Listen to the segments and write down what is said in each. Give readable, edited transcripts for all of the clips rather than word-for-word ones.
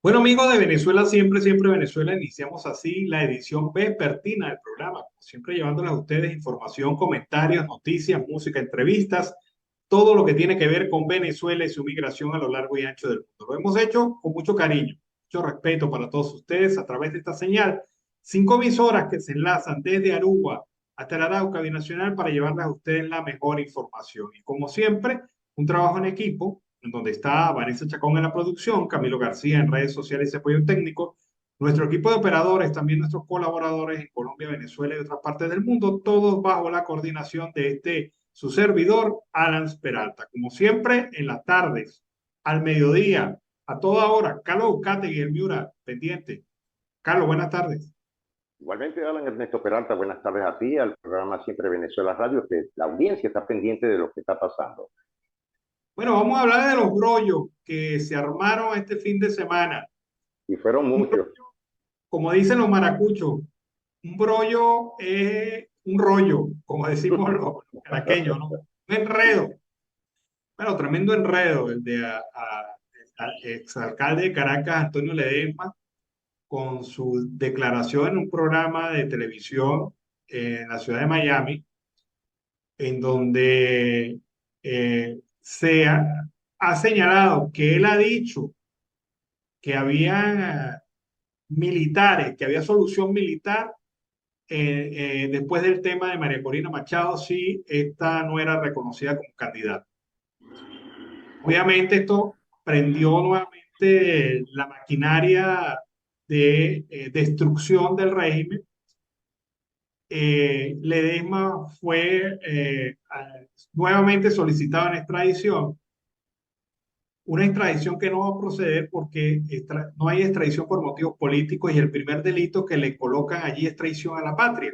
Bueno, amigos de Venezuela, siempre, siempre Venezuela, iniciamos así la edición vespertina del programa, como siempre llevándoles a ustedes información, comentarios, noticias, música, entrevistas, todo lo que tiene que ver con Venezuela y su migración a lo largo y ancho del mundo. Lo hemos hecho con mucho cariño, mucho respeto para todos ustedes a través de esta señal. 5 emisoras que se enlazan desde Aruba hasta el Arauca Binacional para llevarles a ustedes la mejor información. Y como siempre, un trabajo en equipo en donde está Vanessa Chacón en la producción, Camilo García en redes sociales y apoyo técnico, nuestro equipo de operadores, también nuestros colaboradores en Colombia, Venezuela y otras partes del mundo, todos bajo la coordinación de su servidor, Alan Peralta. Como siempre, en las tardes, al mediodía, a toda hora, Carlos Ucate y el Miura, pendiente. Carlos, buenas tardes. Igualmente, Alan Ernesto Peralta, buenas tardes a ti, al programa Siempre Venezuela Radio, que la audiencia está pendiente de lo que está pasando. Bueno, vamos a hablar de los brollos que se armaron este fin de semana. Y fueron Un muchos. brollo, como dicen los maracuchos, un brollo es un rollo, como decimos los caraqueños, ¿no? Un enredo. Bueno, tremendo enredo el de al exalcalde de Caracas, Antonio Ledesma, con su declaración en un programa de televisión en la ciudad de Miami, en donde se ha señalado que él ha dicho que había militares, que había solución militar después del tema de María Corina Machado, si esta no era reconocida como candidata. Obviamente esto prendió nuevamente la maquinaria de destrucción del régimen. Ledesma fue nuevamente solicitado en extradición, una extradición que no va a proceder porque no hay extradición por motivos políticos y el primer delito que le colocan allí es traición a la patria,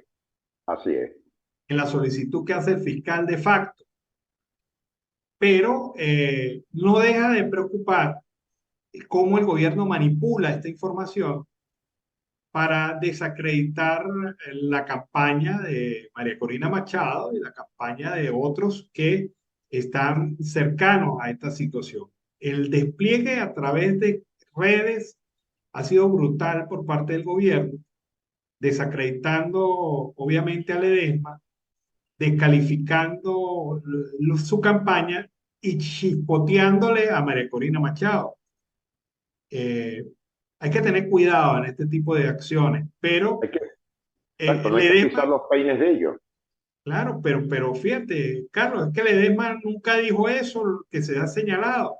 Así es. en la solicitud que hace el fiscal de facto. Pero no deja de preocupar cómo el gobierno manipula esta información para desacreditar la campaña de María Corina Machado y la campaña de otros que están cercanos a esta situación. El despliegue a través de redes ha sido brutal por parte del gobierno, desacreditando obviamente a Ledesma, descalificando su campaña y chispoteándole a María Corina Machado. Eh, Hay que tener cuidado en este tipo de acciones, pero Hay que, exacto, no hay que pisar Ledesma, los peines de ellos. claro, pero fíjate, Carlos, es que Ledesma nunca dijo eso que se ha señalado.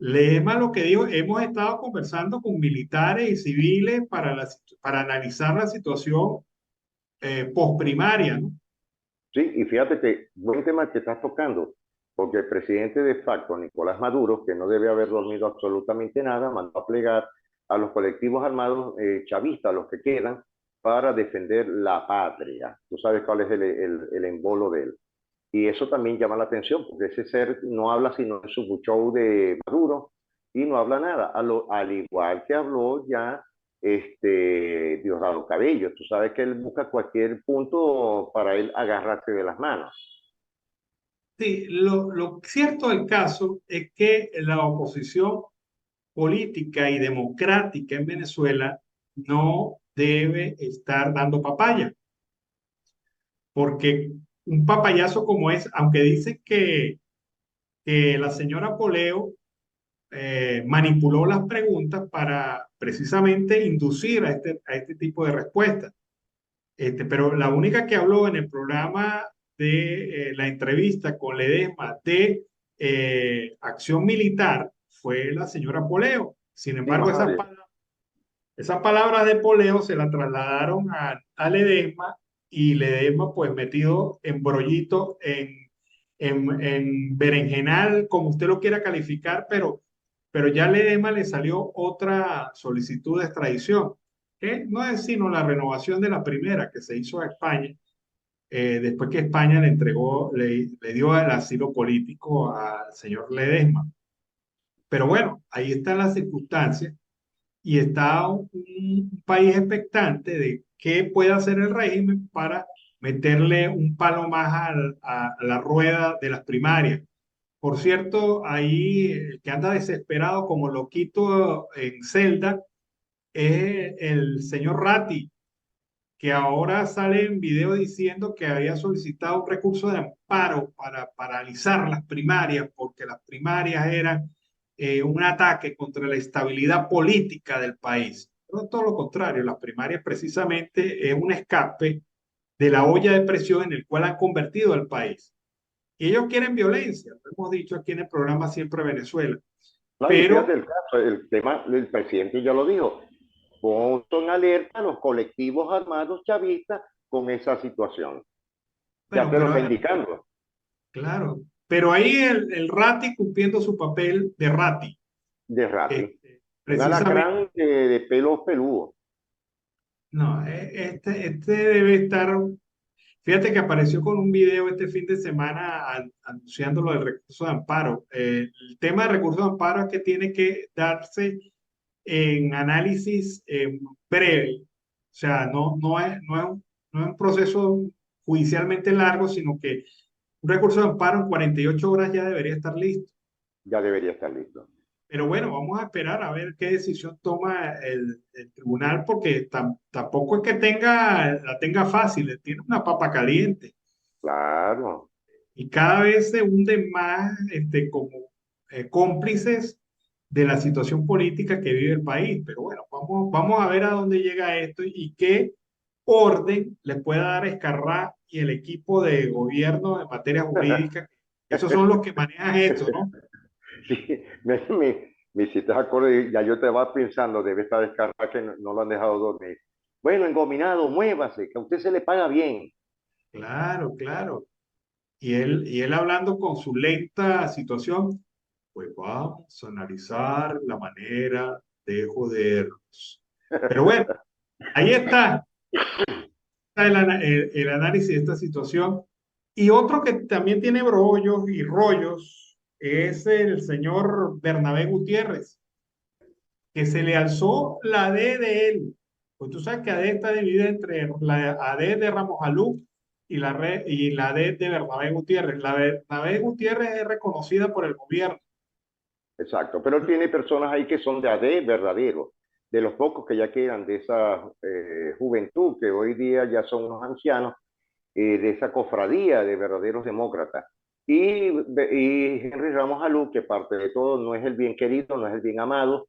Ledesma lo que dijo, hemos estado conversando con militares y civiles para analizar la situación postprimaria, ¿no? Sí, y fíjate que buen tema que estás tocando, porque el presidente de facto, Nicolás Maduro, que no debe haber dormido absolutamente nada, mandó a plegar a los colectivos armados chavistas, los que quedan, para defender la patria. Tú sabes cuál es el embolo de él. Y eso también llama la atención, porque ese ser no habla sino en su show de Maduro y no habla nada, al igual que habló ya Diosdado Cabello. Tú sabes que él busca cualquier punto para él agarrarse de las manos. Sí, lo cierto del caso es que la oposición política y democrática en Venezuela no debe estar dando papaya, porque un papayazo como es, aunque dicen que la señora Poleo manipuló las preguntas para precisamente inducir a este tipo de respuestas. Pero la única que habló en el programa de la entrevista con Ledesma de acción militar fue la señora Poleo. Sin Sí, embargo, más nadie. esas palabras de Poleo se las trasladaron a Ledesma y Ledesma pues metido en brollito, en berenjenal, como usted lo quiera calificar, pero ya a Ledesma le salió otra solicitud de extradición, que no es sino la renovación de la primera que se hizo a España, después que España le entregó, le dio el asilo político al señor Ledesma. Pero bueno, ahí están las circunstancias y está un país expectante de qué puede hacer el régimen para meterle un palo más a la rueda de las primarias. Por cierto, ahí el que anda desesperado como loquito en celda es el señor Ratti, que ahora sale en video diciendo que había solicitado un recurso de amparo para paralizar las primarias, porque las primarias eran un ataque contra la estabilidad política del país. No, todo lo contrario, las primarias precisamente es un escape de la olla de presión en el cual han convertido al país. Y ellos quieren violencia, lo hemos dicho aquí en el programa Siempre Venezuela. Claro, y fíjate Pero, el caso, el tema, el presidente ya lo dijo, puso en alerta a los colectivos armados chavistas con esa situación. Ya bueno, te lo pero está indicando, claro, pero ahí el Ratti cumpliendo su papel de Ratti, de Ratti. Un precisamente, alacrán de pelos peludos. no, este debe estar, fíjate que apareció con un video este fin de semana anunciando lo del recurso de amparo. El tema del recurso de amparo es que tiene que darse en análisis breve, o sea, no es un proceso judicialmente largo, sino que un recurso de amparo en 48 horas ya debería estar listo. Ya debería estar listo. Pero bueno, vamos a esperar a ver qué decisión toma el tribunal, porque tampoco es que la tenga fácil, tiene una papa caliente Claro. y cada vez se hunden más como cómplices de la situación política que vive el país. Pero bueno, vamos a ver a dónde llega esto y qué orden le pueda dar Escarrá y el equipo de gobierno en materia jurídica. Esos son los que manejan esto, ¿no? Sí, me hiciste acordar, ya yo estaba pensando, debe estar descargado que no lo han dejado dormir. Bueno, engominado, muévase, que a usted se le paga bien. Claro, claro. Y él hablando con su lenta situación, pues vamos a analizar la manera de jodernos. Pero bueno, ahí está el análisis de esta situación. Y otro que también tiene brollos y rollos es el señor Bernabé Gutiérrez, que se le alzó la D de él. Pues tú sabes que AD está dividida entre la AD de Ramos Alú y la D de Bernabé Gutiérrez. La Bernabé Gutiérrez es reconocida por el gobierno. Exacto, pero él tiene personas ahí que son de AD verdadero, de los pocos que ya quedan de esa juventud, que hoy día ya son unos ancianos, de esa cofradía de verdaderos demócratas. Y Henry Ramos Alú, que parte de todo no es el bien querido, no es el bien amado.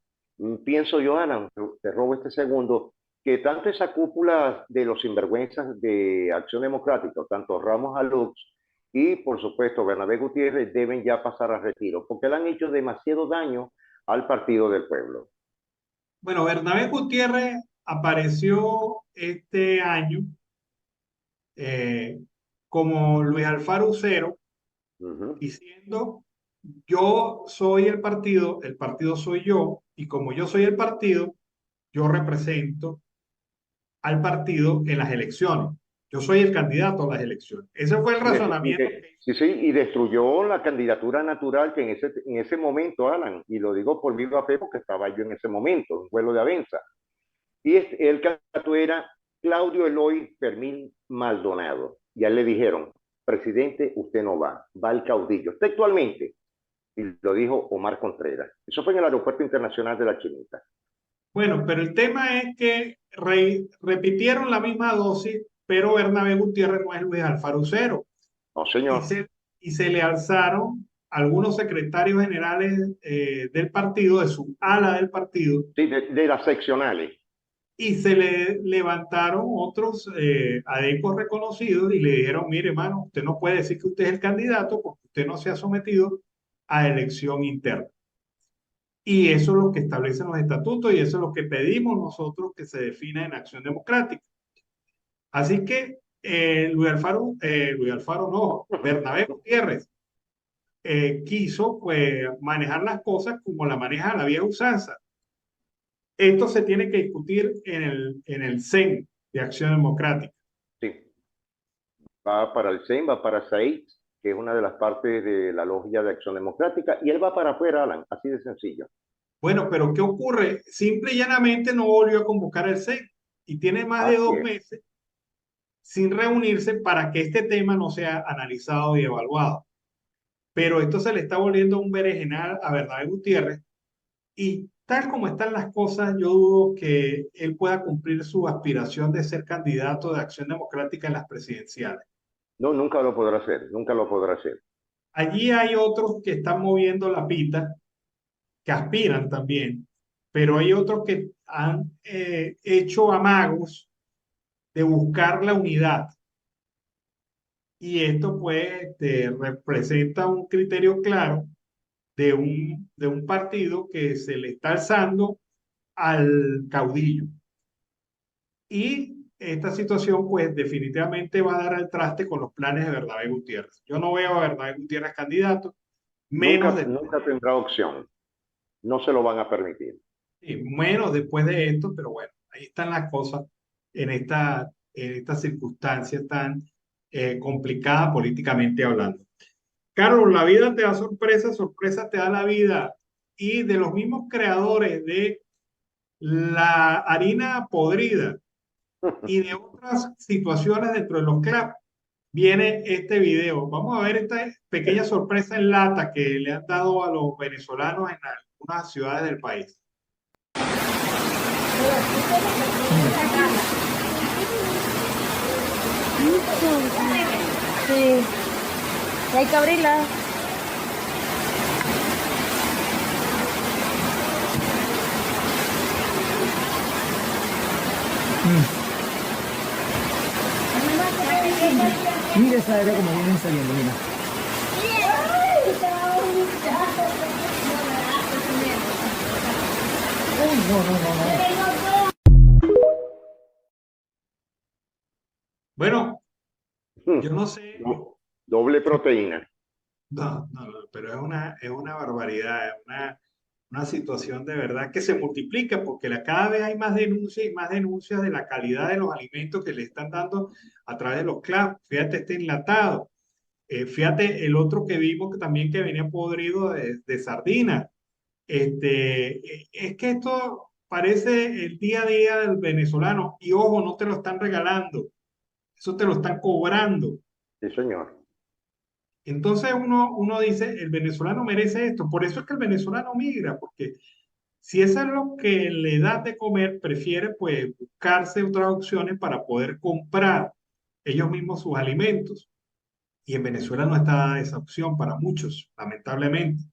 Pienso yo, Alan, te robo este segundo, que tanto esa cúpula de los sinvergüenzas de Acción Democrática, tanto Ramos Alú y por supuesto Bernabé Gutiérrez, deben ya pasar a retiro, porque le han hecho demasiado daño al Partido del Pueblo. Bueno, Bernabé Gutiérrez apareció este año eh, como Luis Alfaro Ucero, Uh -huh. diciendo, yo soy el partido soy yo, y como yo soy el partido, yo represento al partido en las elecciones. Yo soy el candidato a las elecciones. Ese fue el razonamiento que hizo. Sí, sí, y destruyó la candidatura natural que en ese momento, Alan, y lo digo por viva fe porque estaba yo en ese momento, un vuelo de Avenza. Y el candidato era Claudio Eloy Fermín Maldonado. Y a él le dijeron, presidente, usted no va, va el caudillo, textualmente. Y lo dijo Omar Contreras. Eso fue en el Aeropuerto Internacional de la Chinita. Bueno, pero el tema es que repitieron la misma dosis, pero Bernabé Gutiérrez no es Luis Alfaro Ucero. No, Y señor. se, y se le alzaron algunos secretarios generales del partido, de su ala del partido, Sí, de las seccionales. y se le levantaron otros adecos reconocidos y le dijeron, mire, hermano, usted no puede decir que usted es el candidato porque usted no se ha sometido a elección interna. Y eso es lo que establecen los estatutos y eso es lo que pedimos nosotros que se defina en Acción Democrática. Así que Luis Alfaro no, Bernabé Gutiérrez quiso pues manejar las cosas como la maneja la vieja usanza. Esto se tiene que discutir en el CEN de Acción Democrática. Sí, va para el CEN, va para SAID, que es una de las partes de la logia de Acción Democrática, y él va para afuera, Alan, así de sencillo. Bueno, pero ¿qué ocurre? Simple y llanamente no volvió a convocar el CEN y tiene más de Así 2 meses sin reunirse para que este tema no sea analizado y evaluado. pero esto se le está volviendo un berenjenal a Bernabé Gutiérrez y tal como están las cosas, yo dudo que él pueda cumplir su aspiración de ser candidato de Acción Democrática en las presidenciales. No, nunca lo podrá hacer, nunca lo podrá hacer. Allí hay otros que están moviendo la pita, que aspiran también, pero hay otros que han hecho amagos de buscar la unidad. Y esto pues representa un criterio claro de un partido que se le está alzando al caudillo. Y esta situación pues definitivamente va a dar al traste con los planes de Bernabé Gutiérrez. Yo no veo a Bernabé Gutiérrez candidato, menos Nunca, después nunca tendrá opción. No se lo van a permitir. y menos después de esto, pero bueno, ahí están las cosas en esta circunstancia tan complicada políticamente hablando. Carlos, la vida te da sorpresa, sorpresa te da la vida. Y de los mismos creadores de la harina podrida y de otras situaciones dentro de los clubs, viene este video. Vamos a ver esta pequeña sorpresa en lata que le han dado a los venezolanos en algunas ciudades del país. Sí, hay que abrirla. Mira esa área como vienen saliendo, mira. Uy, no, no, no, no. Bueno, yo no sé, Doble proteína. no, pero es una barbaridad, es una situación de verdad que se multiplica porque cada vez hay más denuncias y más denuncias de la calidad de los alimentos que le están dando a través de los clubs. Fíjate este enlatado. Fíjate el otro que vimos que también que venía podrido de sardina. Es que esto parece el día a día del venezolano y ojo, no te lo están regalando, eso te lo están cobrando. Sí, señor. Entonces uno dice, el venezolano merece esto, por eso es que el venezolano migra, porque si eso es lo que le da de comer, prefiere pues buscarse otras opciones para poder comprar ellos mismos sus alimentos. Y en Venezuela no está esa opción para muchos, lamentablemente.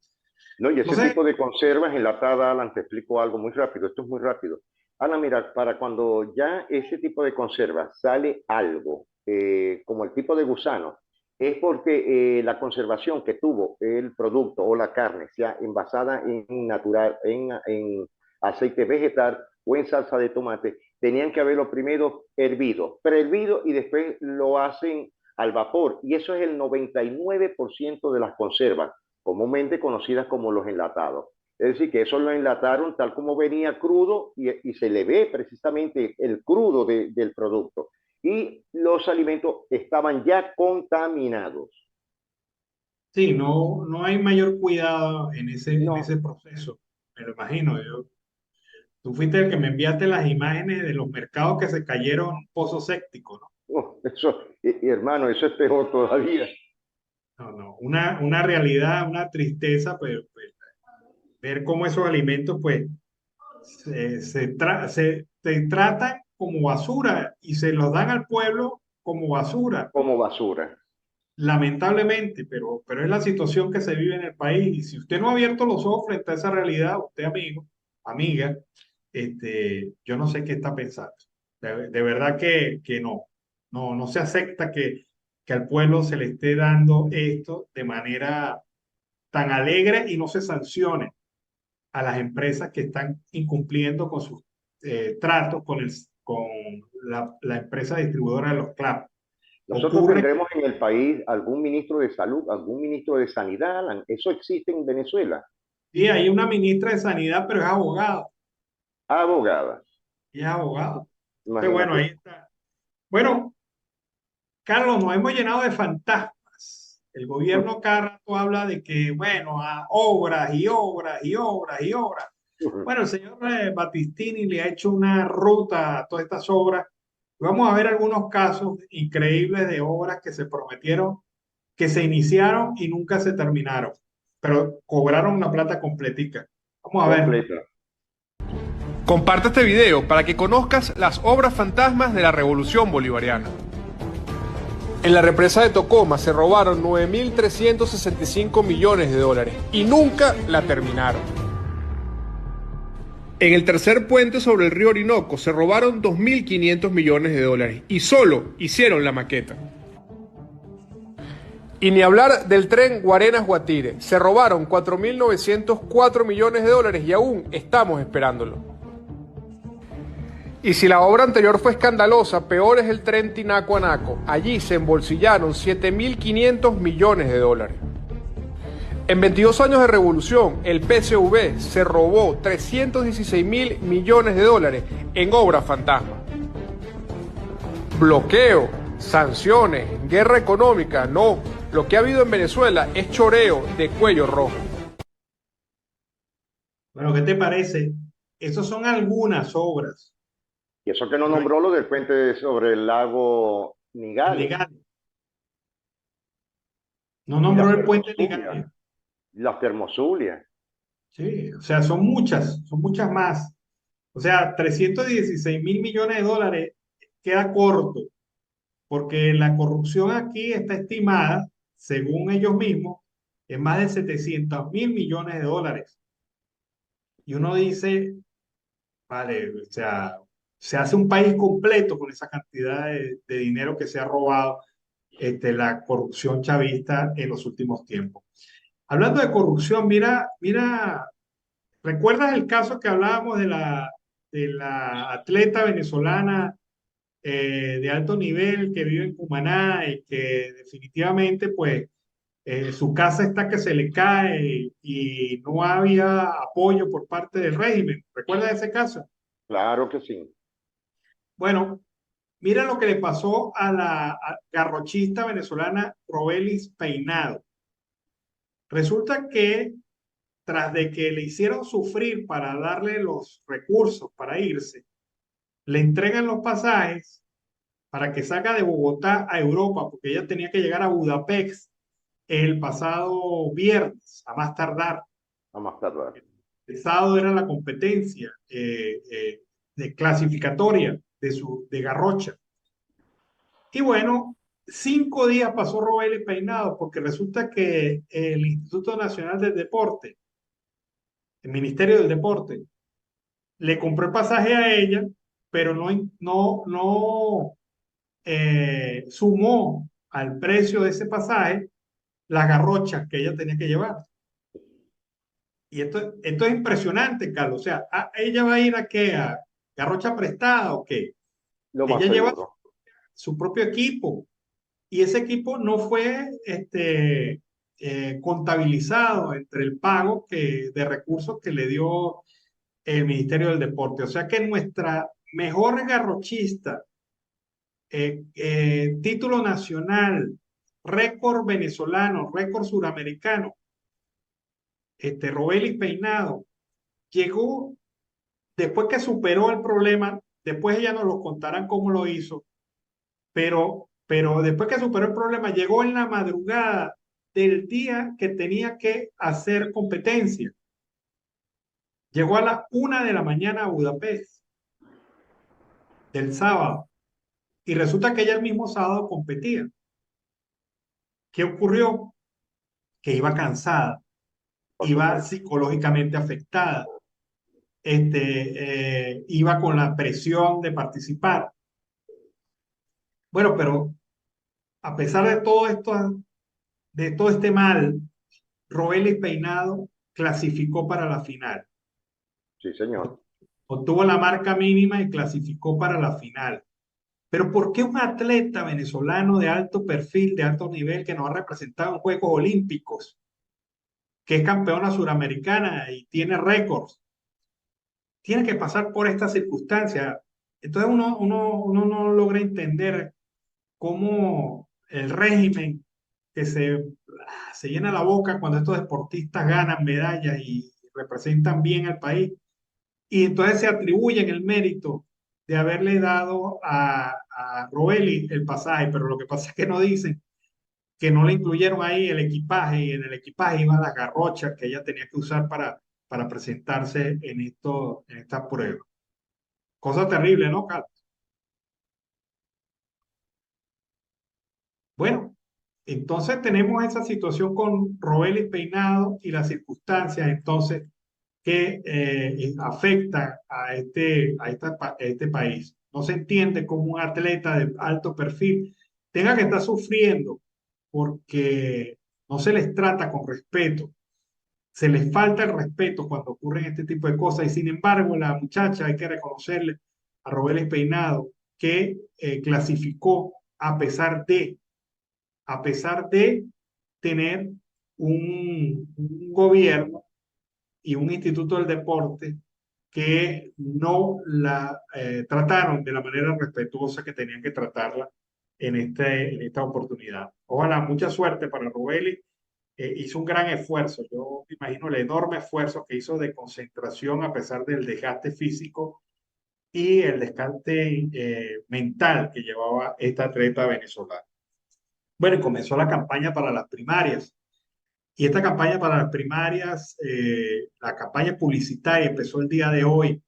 No, y ese Entonces, tipo de conservas enlatadas, Alan, te explico algo muy rápido. Esto es muy rápido. Alan, mira, para cuando ya ese tipo de conservas sale algo, como el tipo de gusano, es porque la conservación que tuvo el producto o la carne, sea envasada en natural, en aceite vegetal o en salsa de tomate, tenían que haberlo primero hervido, prehervido y después lo hacen al vapor. Y eso es el 99% de las conservas comúnmente conocidas como los enlatados. Es decir, que eso lo enlataron tal como venía crudo y se le ve precisamente el crudo del producto. Y los alimentos estaban ya contaminados. sí, no hay mayor cuidado en No, ese proceso, me lo imagino. Tú fuiste el que me enviaste las imágenes de los mercados que se cayeron en un pozo séptico, ¿no? no eso, hermano, eso es peor todavía. No, una realidad, una tristeza, pues, ver cómo esos alimentos, pues, se tratan como basura y se los dan al pueblo como basura. Como basura. Lamentablemente, pero es la situación que se vive en el país. Y si usted no ha abierto los ojos frente a esa realidad, usted amigo, amiga, yo no sé qué está pensando. De verdad que no se acepta que al pueblo se le esté dando esto de manera tan alegre y no se sancione a las empresas que están incumpliendo con sus tratos con la empresa distribuidora de los CLAP. Nosotros Ocurre. tendremos en el país algún ministro de salud, algún ministro de sanidad, Alan. Eso existe en Venezuela. Sí, hay una ministra de Sanidad, pero es abogada. Abogada, Y es abogada. Entonces, bueno, ahí imagínate. está. Bueno, Carlos, nos hemos llenado de fantasmas. El gobierno cada rato habla de que, bueno, a obras y obras y obras y obras. Bueno, el señor Battistini le ha hecho una ruta a todas estas obras. Vamos a ver algunos casos increíbles de obras que se prometieron que se iniciaron y nunca se terminaron, pero cobraron la plata completica. Vamos a ver. Completa. Comparte este video para que conozcas las obras fantasmas de la Revolución Bolivariana. En la represa de Tocoma se robaron 9.365 millones de dólares y nunca la terminaron. En el tercer puente sobre el río Orinoco se robaron 2.500 millones de dólares y solo hicieron la maqueta. Y ni hablar del tren Guarenas-Guatire, se robaron 4.904 millones de dólares y aún estamos esperándolo. Y si la obra anterior fue escandalosa, peor es el tren Tinaco-Anaco. Allí se embolsillaron 7.500 millones de dólares. En 22 años de revolución, el PSV se robó 316.000 millones de dólares en obras fantasma. Bloqueo, sanciones, guerra económica, no. Lo que ha habido en Venezuela es choreo de cuello rojo. Bueno, ¿qué te parece? Esas son algunas obras. Y eso que no nombró lo del puente sobre el lago Nigales. Legales. No nombró el puente Termozulia. legal. Las Termozulias. Sí, o sea, son muchas más. O sea, 316.000 millones de dólares queda corto, porque la corrupción aquí está estimada, según ellos mismos, en más de 700.000 millones de dólares. Y uno dice, vale, o sea, se hace un país completo con esa cantidad de dinero que se ha robado la corrupción chavista en los últimos tiempos. Hablando de corrupción, mira, ¿recuerdas el caso que hablábamos de la atleta venezolana de alto nivel que vive en Cumaná y que definitivamente pues su casa está que se le cae y no había apoyo por parte del régimen? ¿Recuerdas ese caso? Claro que sí. Bueno, mira lo que le pasó a la garrochista venezolana Robelis Peinado. Resulta que tras de que le hicieron sufrir para darle los recursos para irse, le entregan los pasajes para que salga de Bogotá a Europa, porque ella tenía que llegar a Budapest el pasado viernes, a más tardar. A más tardar. El sábado era la competencia de clasificatoria de Garrocha. Y bueno, 5 días pasó Robelis Peinado, porque resulta que el Instituto Nacional del Deporte, el Ministerio del Deporte, le compró el pasaje a ella, pero no sumó al precio de ese pasaje las garrochas que ella tenía que llevar. Y esto es impresionante, Carlos. O sea, ¿ella va a ir a qué? ¿A garrocha prestada o qué? Lo más Ella lleva seguro. su propio equipo y ese equipo no fue contabilizado entre el pago de recursos que le dio el Ministerio del Deporte. O sea que nuestra mejor garrochista, título nacional, récord venezolano, récord suramericano, Robelis Peinado, llegó después que superó el problema. Después ella nos lo contarán cómo lo hizo, pero después que superó el problema, llegó en la madrugada del día que tenía que hacer competencia. Llegó a las 1 de la mañana a Budapest, del sábado, y resulta que ella el mismo sábado competía. ¿Qué ocurrió? Que iba cansada, iba psicológicamente afectada, iba con la presión de participar. Bueno, pero a pesar de todo esto, de todo este mal, Robelis Peinado clasificó para la final. Sí, señor. Obtuvo la marca mínima y clasificó para la final. Pero ¿por qué un atleta venezolano de alto perfil, de alto nivel, que nos ha representado en Juegos Olímpicos, que es campeona suramericana y tiene récords, tiene que pasar por esta circunstancia? Entonces uno no logra entender cómo el régimen que se llena la boca cuando estos deportistas ganan medallas y representan bien al país, y entonces se atribuyen el mérito de haberle dado a Robelis el pasaje, pero lo que pasa es que no dicen que no le incluyeron ahí el equipaje, y en el equipaje iban las garrochas que ella tenía que usar para presentarse en esta prueba. Cosa terrible, ¿no, Carlos? Bueno, entonces tenemos esa situación con Robelis Peinado y las circunstancias entonces que afectan a este país. No se entiende cómo un atleta de alto perfil tenga que estar sufriendo porque no se les trata con respeto, se les falta el respeto cuando ocurren este tipo de cosas y sin embargo la muchacha, hay que reconocerle a Robelis Peinado que clasificó a pesar de tener un gobierno y un instituto del deporte que no la trataron de la manera respetuosa que tenían que tratarla en esta oportunidad. Ojalá, mucha suerte para Robeli. Hizo un gran esfuerzo. Yo me imagino el enorme esfuerzo que hizo de concentración a pesar del desgaste físico y el desgaste mental que llevaba esta atleta venezolana. Bueno, y comenzó la campaña para las primarias. Y esta campaña para las primarias, la campaña publicitaria empezó el día de hoy.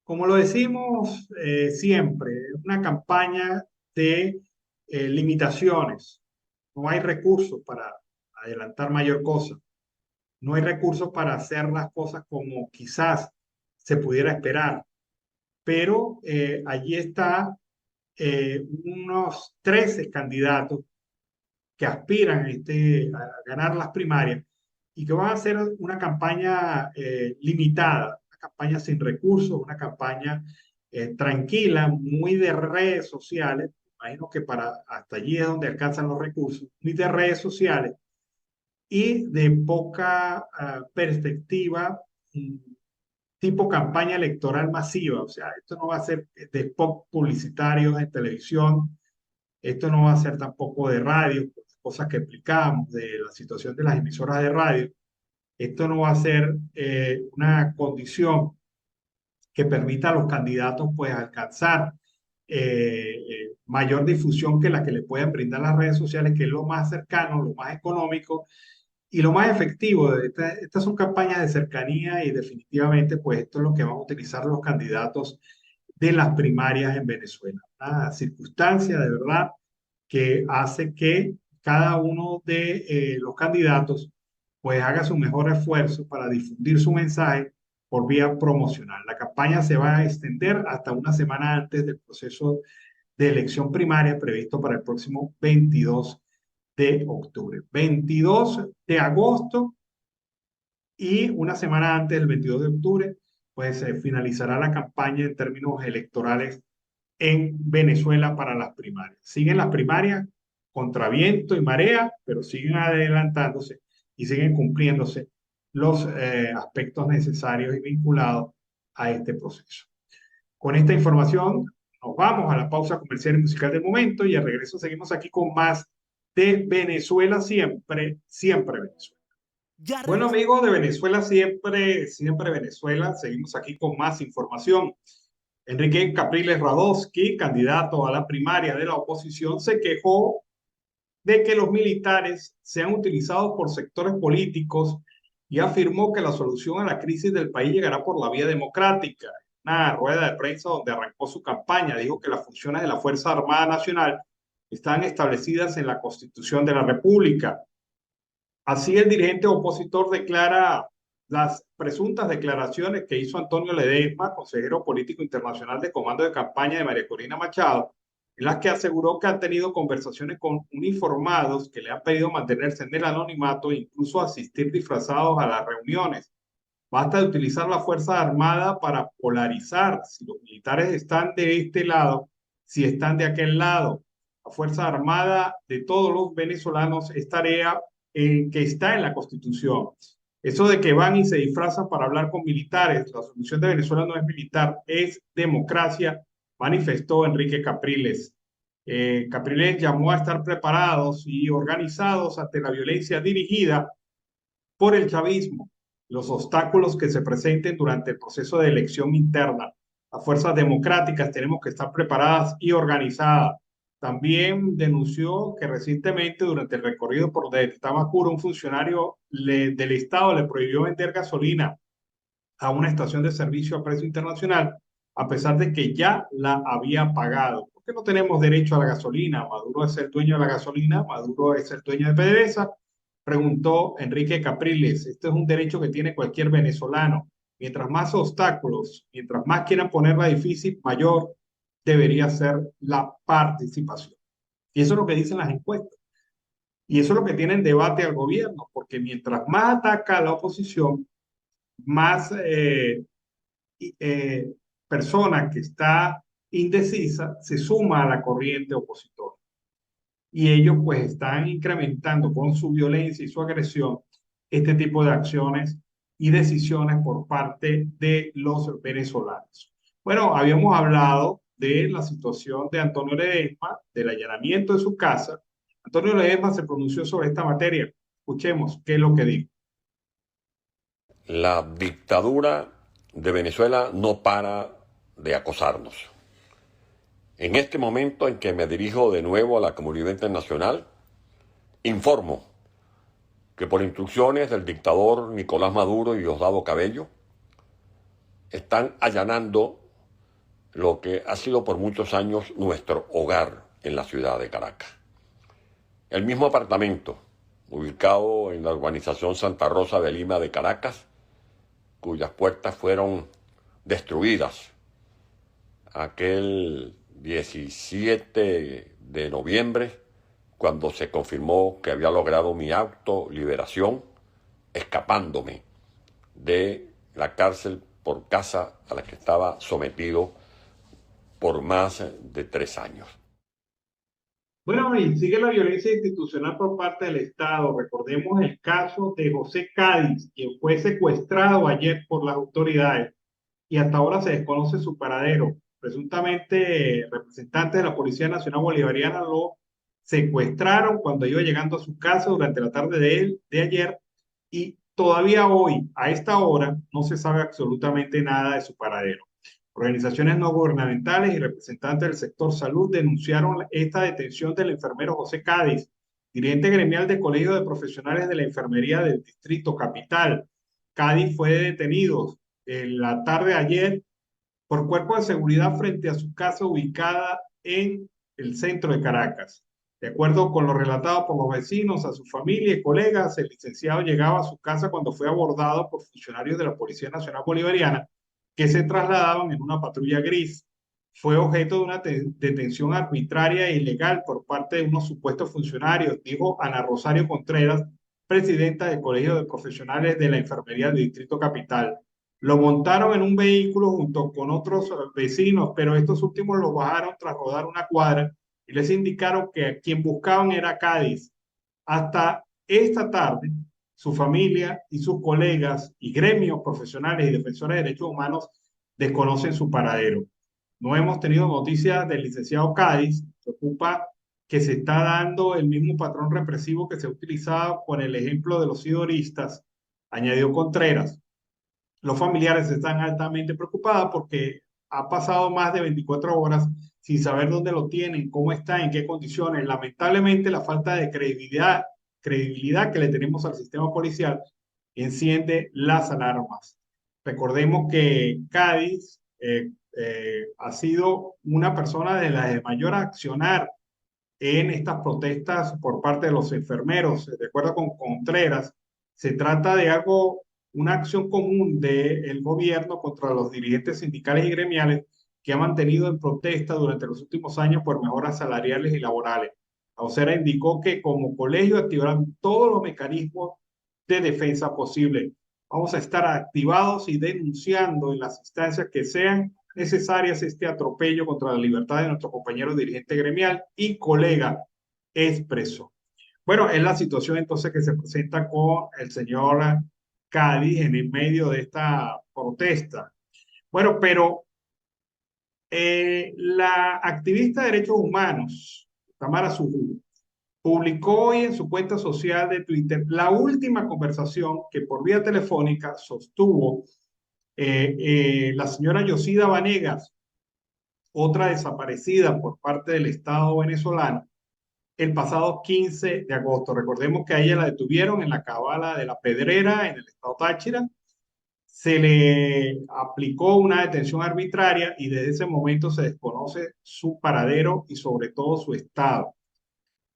Como lo decimos siempre, es una campaña de limitaciones. No hay recursos para adelantar mayor cosa. No hay recursos para hacer las cosas como quizás se pudiera esperar. Pero allí está unos 13 candidatos que aspiran a ganar las primarias y que van a hacer una campaña limitada, una campaña sin recursos, una campaña tranquila, muy de redes sociales. Imagino que hasta allí es donde alcanzan los recursos, muy de redes sociales y de poca perspectiva, tipo campaña electoral masiva. O sea, esto no va a ser de spot publicitarios en televisión, esto no va a ser tampoco de radio, cosas que explicamos de la situación de las emisoras de radio. Esto no va a ser una condición que permita a los candidatos pues alcanzar mayor difusión que la que le pueden brindar las redes sociales, que es lo más cercano, lo más económico y lo más efectivo. Estas son campañas de cercanía y definitivamente pues esto es lo que van a utilizar los candidatos de las primarias en Venezuela. Una circunstancia de verdad que hace que cada uno de los candidatos pues haga su mejor esfuerzo para difundir su mensaje por vía promocional. La campaña se va a extender hasta una semana antes del proceso de elección primaria previsto para el próximo 22 de octubre. 22 de agosto y una semana antes del 22 de octubre, pues se finalizará la campaña en términos electorales en Venezuela para las primarias. Siguen las primarias contra viento y marea, pero siguen adelantándose y siguen cumpliéndose los aspectos necesarios y vinculados a este proceso. Con esta información nos vamos a la pausa comercial y musical del momento y al regreso seguimos aquí con más de Venezuela siempre, siempre Venezuela. Bueno, amigos de Venezuela siempre, siempre Venezuela, seguimos aquí con más información. Enrique Capriles Radosky, candidato a la primaria de la oposición, se quejó de que los militares sean utilizados por sectores políticos y afirmó que la solución a la crisis del país llegará por la vía democrática. En una rueda de prensa donde arrancó su campaña, dijo que las funciones de la Fuerza Armada Nacional están establecidas en la Constitución de la República. Así el dirigente opositor declara las presuntas declaraciones que hizo Antonio Ledesma, consejero político internacional de comando de campaña de María Corina Machado, en las que aseguró que han tenido conversaciones con uniformados que le han pedido mantenerse en el anonimato e incluso asistir disfrazados a las reuniones. Basta de utilizar la Fuerza Armada para polarizar si los militares están de este lado, si están de aquel lado. La Fuerza Armada de todos los venezolanos es tarea que está en la Constitución. Eso de que van y se disfrazan para hablar con militares, la solución de Venezuela no es militar, es democracia, manifestó Enrique Capriles. Capriles llamó a estar preparados y organizados ante la violencia dirigida por el chavismo, los obstáculos que se presenten durante el proceso de elección interna. Las fuerzas democráticas tenemos que estar preparadas y organizadas. También denunció que recientemente durante el recorrido por Tamacuro, un funcionario del Estado le prohibió vender gasolina a una estación de servicio a precio internacional, a pesar de que ya la había pagado. ¿Por qué no tenemos derecho a la gasolina? Maduro es el dueño de la gasolina, Maduro es el dueño de PDVSA, preguntó Enrique Capriles. Este es un derecho que tiene cualquier venezolano. Mientras más obstáculos, mientras más quieran ponerla difícil, mayor debería ser la participación. Y eso es lo que dicen las encuestas. Y eso es lo que tiene en debate al gobierno, porque mientras más ataca a la oposición, más eh, persona que está indecisa se suma a la corriente opositora. Y ellos pues están incrementando con su violencia y su agresión este tipo de acciones y decisiones por parte de los venezolanos. Bueno, habíamos hablado de la situación de Antonio Ledesma, del allanamiento de su casa. Antonio Ledesma se pronunció sobre esta materia. Escuchemos qué es lo que dijo. La dictadura de Venezuela no para de acosarnos. En este momento en que me dirijo de nuevo a la comunidad internacional, informo que por instrucciones del dictador Nicolás Maduro y Diosdado Cabello, están allanando lo que ha sido por muchos años nuestro hogar en la ciudad de Caracas. El mismo apartamento, ubicado en la urbanización Santa Rosa de Lima de Caracas, cuyas puertas fueron destruidas aquel 17 de noviembre, cuando se confirmó que había logrado mi autoliberación, escapándome de la cárcel por casa a la que estaba sometido por más de 3 años. Bueno, y sigue la violencia institucional por parte del Estado. Recordemos el caso de José Cádiz, quien fue secuestrado ayer por las autoridades y hasta ahora se desconoce su paradero. Presuntamente, representantes de la Policía Nacional Bolivariana lo secuestraron cuando iba llegando a su casa durante la tarde de ayer, y todavía hoy, a esta hora, no se sabe absolutamente nada de su paradero. Organizaciones no gubernamentales y representantes del sector salud denunciaron esta detención del enfermero José Cádiz, dirigente gremial del Colegio de Profesionales de la Enfermería del Distrito Capital. Cádiz fue detenido en la tarde de ayer por cuerpos de seguridad frente a su casa ubicada en el centro de Caracas. De acuerdo con lo relatado por los vecinos, a su familia y colegas, el licenciado llegaba a su casa cuando fue abordado por funcionarios de la Policía Nacional Bolivariana que se trasladaban en una patrulla gris. Fue objeto de una detención arbitraria e ilegal por parte de unos supuestos funcionarios, dijo Ana Rosario Contreras, presidenta del Colegio de Profesionales de la Enfermería del Distrito Capital. Lo montaron en un vehículo junto con otros vecinos, pero estos últimos lo bajaron tras rodar una cuadra y les indicaron que a quien buscaban era Cádiz. Hasta esta tarde, su familia y sus colegas y gremios profesionales y defensores de derechos humanos desconocen su paradero. No hemos tenido noticias del licenciado Cádiz. Preocupa que se está dando el mismo patrón represivo que se ha utilizado con el ejemplo de los sidoristas, añadió Contreras. Los familiares están altamente preocupados porque ha pasado más de 24 horas sin saber dónde lo tienen, cómo está, en qué condiciones. Lamentablemente, la falta de credibilidad que le tenemos al sistema policial enciende las alarmas. Recordemos que Cádiz ha sido una persona de las de mayor accionar en estas protestas por parte de los enfermeros. De acuerdo con Contreras, se trata de algo, una acción común del gobierno contra los dirigentes sindicales y gremiales que ha mantenido en protesta durante los últimos años por mejoras salariales y laborales. La vocera indicó que como colegio activarán todos los mecanismos de defensa posibles. Vamos a estar activados y denunciando en las instancias que sean necesarias este atropello contra la libertad de nuestro compañero dirigente gremial y colega, expresó. Bueno, es la situación entonces que se presenta con el señor Cádiz en el medio de esta protesta. Bueno, pero la activista de derechos humanos, Tamara Sujú, publicó hoy en su cuenta social de Twitter la última conversación que por vía telefónica sostuvo la señora Yosida Vanegas, otra desaparecida por parte del Estado venezolano el pasado 15 de agosto. Recordemos que a ella la detuvieron en la Cabala de la Pedrera, en el estado Táchira. Se le aplicó una detención arbitraria y desde ese momento se desconoce su paradero y sobre todo su estado.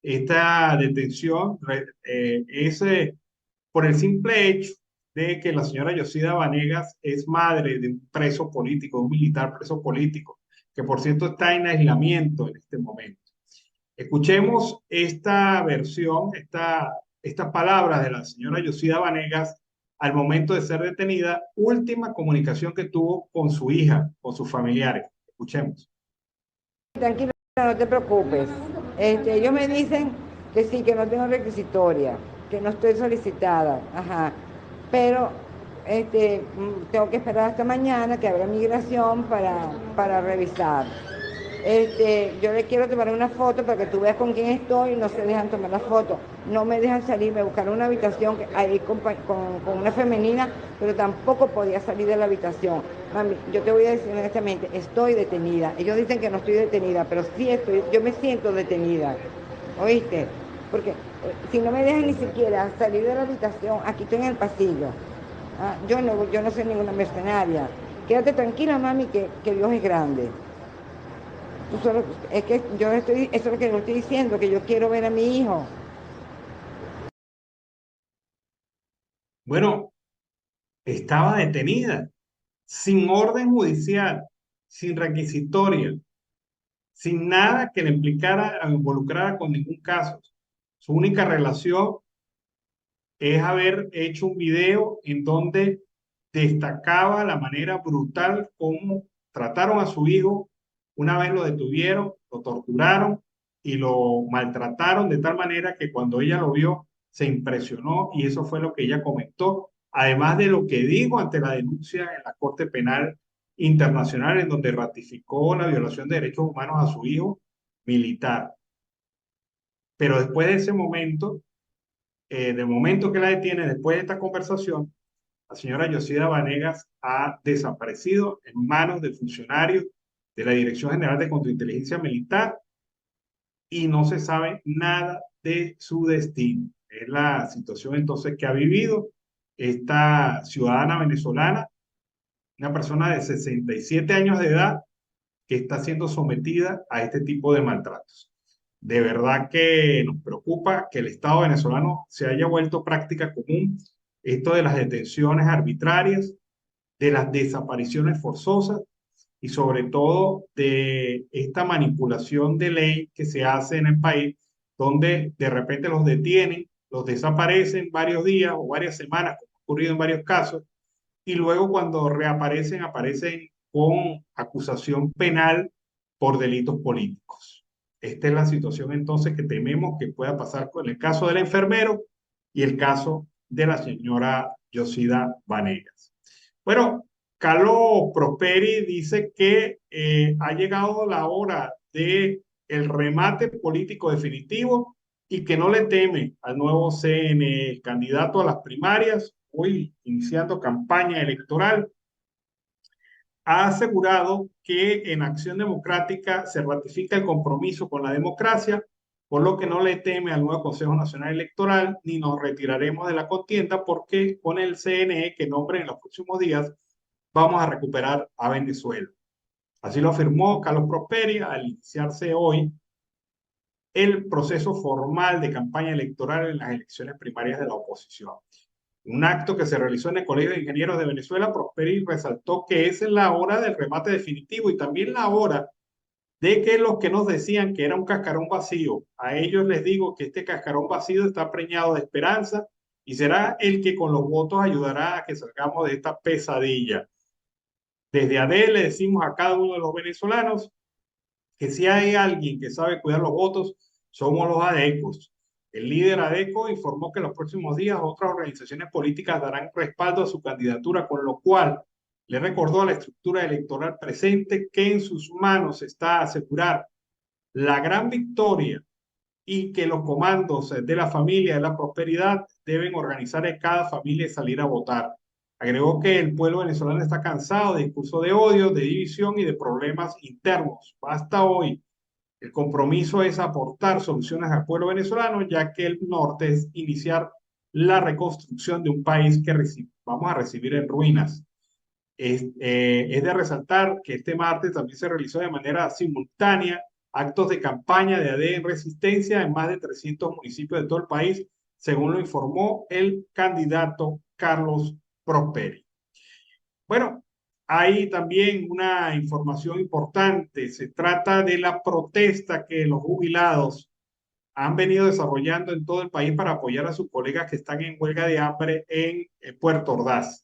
Esta detención es por el simple hecho de que la señora Yosida Vanegas es madre de un preso político, de un militar preso político, que por cierto está en aislamiento en este momento. Escuchemos esta versión, estas palabras de la señora Yosida Vanegas al momento de ser detenida, última comunicación que tuvo con su hija, con sus familiares. Escuchemos. Tranquila, no te preocupes. Ellos me dicen que sí, que no tengo requisitoria, que no estoy solicitada, ajá. Pero tengo que esperar hasta mañana que abra migración para revisar. Yo le quiero tomar una foto para que tú veas con quién estoy y no se dejan tomar la foto. No me dejan salir, me buscaron una habitación ahí con una femenina, pero tampoco podía salir de la habitación. Mami, yo te voy a decir honestamente, estoy detenida. Ellos dicen que no estoy detenida, pero sí estoy, yo me siento detenida. ¿Oíste? Porque si no me dejan ni siquiera salir de la habitación, aquí estoy en el pasillo. Ah, yo no soy ninguna mercenaria. Quédate tranquila, mami, que Dios es grande. Es que eso es lo que yo estoy diciendo, que yo quiero ver a mi hijo. Bueno, estaba detenida, sin orden judicial, sin requisitoria, sin nada que le implicara o involucrara con ningún caso. Su única relación es haber hecho un video en donde destacaba la manera brutal como trataron a su hijo. Una vez lo detuvieron, lo torturaron y lo maltrataron de tal manera que cuando ella lo vio se impresionó y eso fue lo que ella comentó, además de lo que dijo ante la denuncia en la Corte Penal Internacional en donde ratificó la violación de derechos humanos a su hijo militar. Pero después de ese momento, del momento que la detiene, después de esta conversación, la señora Yosida Vanegas ha desaparecido en manos de funcionarios de la Dirección General de Contrainteligencia Militar y no se sabe nada de su destino. Es la situación entonces que ha vivido esta ciudadana venezolana, una persona de 67 años de edad que está siendo sometida a este tipo de maltratos. De verdad que nos preocupa que el Estado venezolano se haya vuelto práctica común esto de las detenciones arbitrarias, de las desapariciones forzosas y sobre todo de esta manipulación de ley que se hace en el país, donde de repente los detienen, los desaparecen varios días o varias semanas, como ha ocurrido en varios casos, y luego cuando reaparecen, aparecen con acusación penal por delitos políticos. Esta es la situación entonces que tememos que pueda pasar con el caso del enfermero y el caso de la señora Yosida Vanegas. Bueno, Carlos Prosperi dice que ha llegado la hora de el remate político definitivo y que no le teme al nuevo CNE, el candidato a las primarias, hoy iniciando campaña electoral, ha asegurado que en Acción Democrática se ratifica el compromiso con la democracia, por lo que no le teme al nuevo Consejo Nacional Electoral ni nos retiraremos de la contienda porque con el CNE que nombre en los próximos días vamos a recuperar a Venezuela. Así lo afirmó Carlos Prosperi al iniciarse hoy el proceso formal de campaña electoral en las elecciones primarias de la oposición. Un acto que se realizó en el Colegio de Ingenieros de Venezuela, Prosperi resaltó que esa es la hora del remate definitivo y también la hora de que los que nos decían que era un cascarón vacío, a ellos les digo que este cascarón vacío está preñado de esperanza y será el que con los votos ayudará a que salgamos de esta pesadilla. Desde ADE le decimos a cada uno de los venezolanos que si hay alguien que sabe cuidar los votos, somos los ADECOS. El líder ADECO informó que en los próximos días otras organizaciones políticas darán respaldo a su candidatura, con lo cual le recordó a la estructura electoral presente que en sus manos está asegurar la gran victoria y que los comandos de la familia de la prosperidad deben organizar a cada familia y salir a votar. Agregó que el pueblo venezolano está cansado de discursos de odio, de división y de problemas internos. Basta hoy. El compromiso es aportar soluciones al pueblo venezolano, ya que el norte es iniciar la reconstrucción de un país que vamos a recibir en ruinas. Es de resaltar que este martes también se realizó de manera simultánea actos de campaña de AD en resistencia en más de 300 municipios de todo el país, según lo informó el candidato Carlos Prosperi. Bueno, hay también una información importante. Se trata de la protesta que los jubilados han venido desarrollando en todo el país para apoyar a sus colegas que están en huelga de hambre en Puerto Ordaz.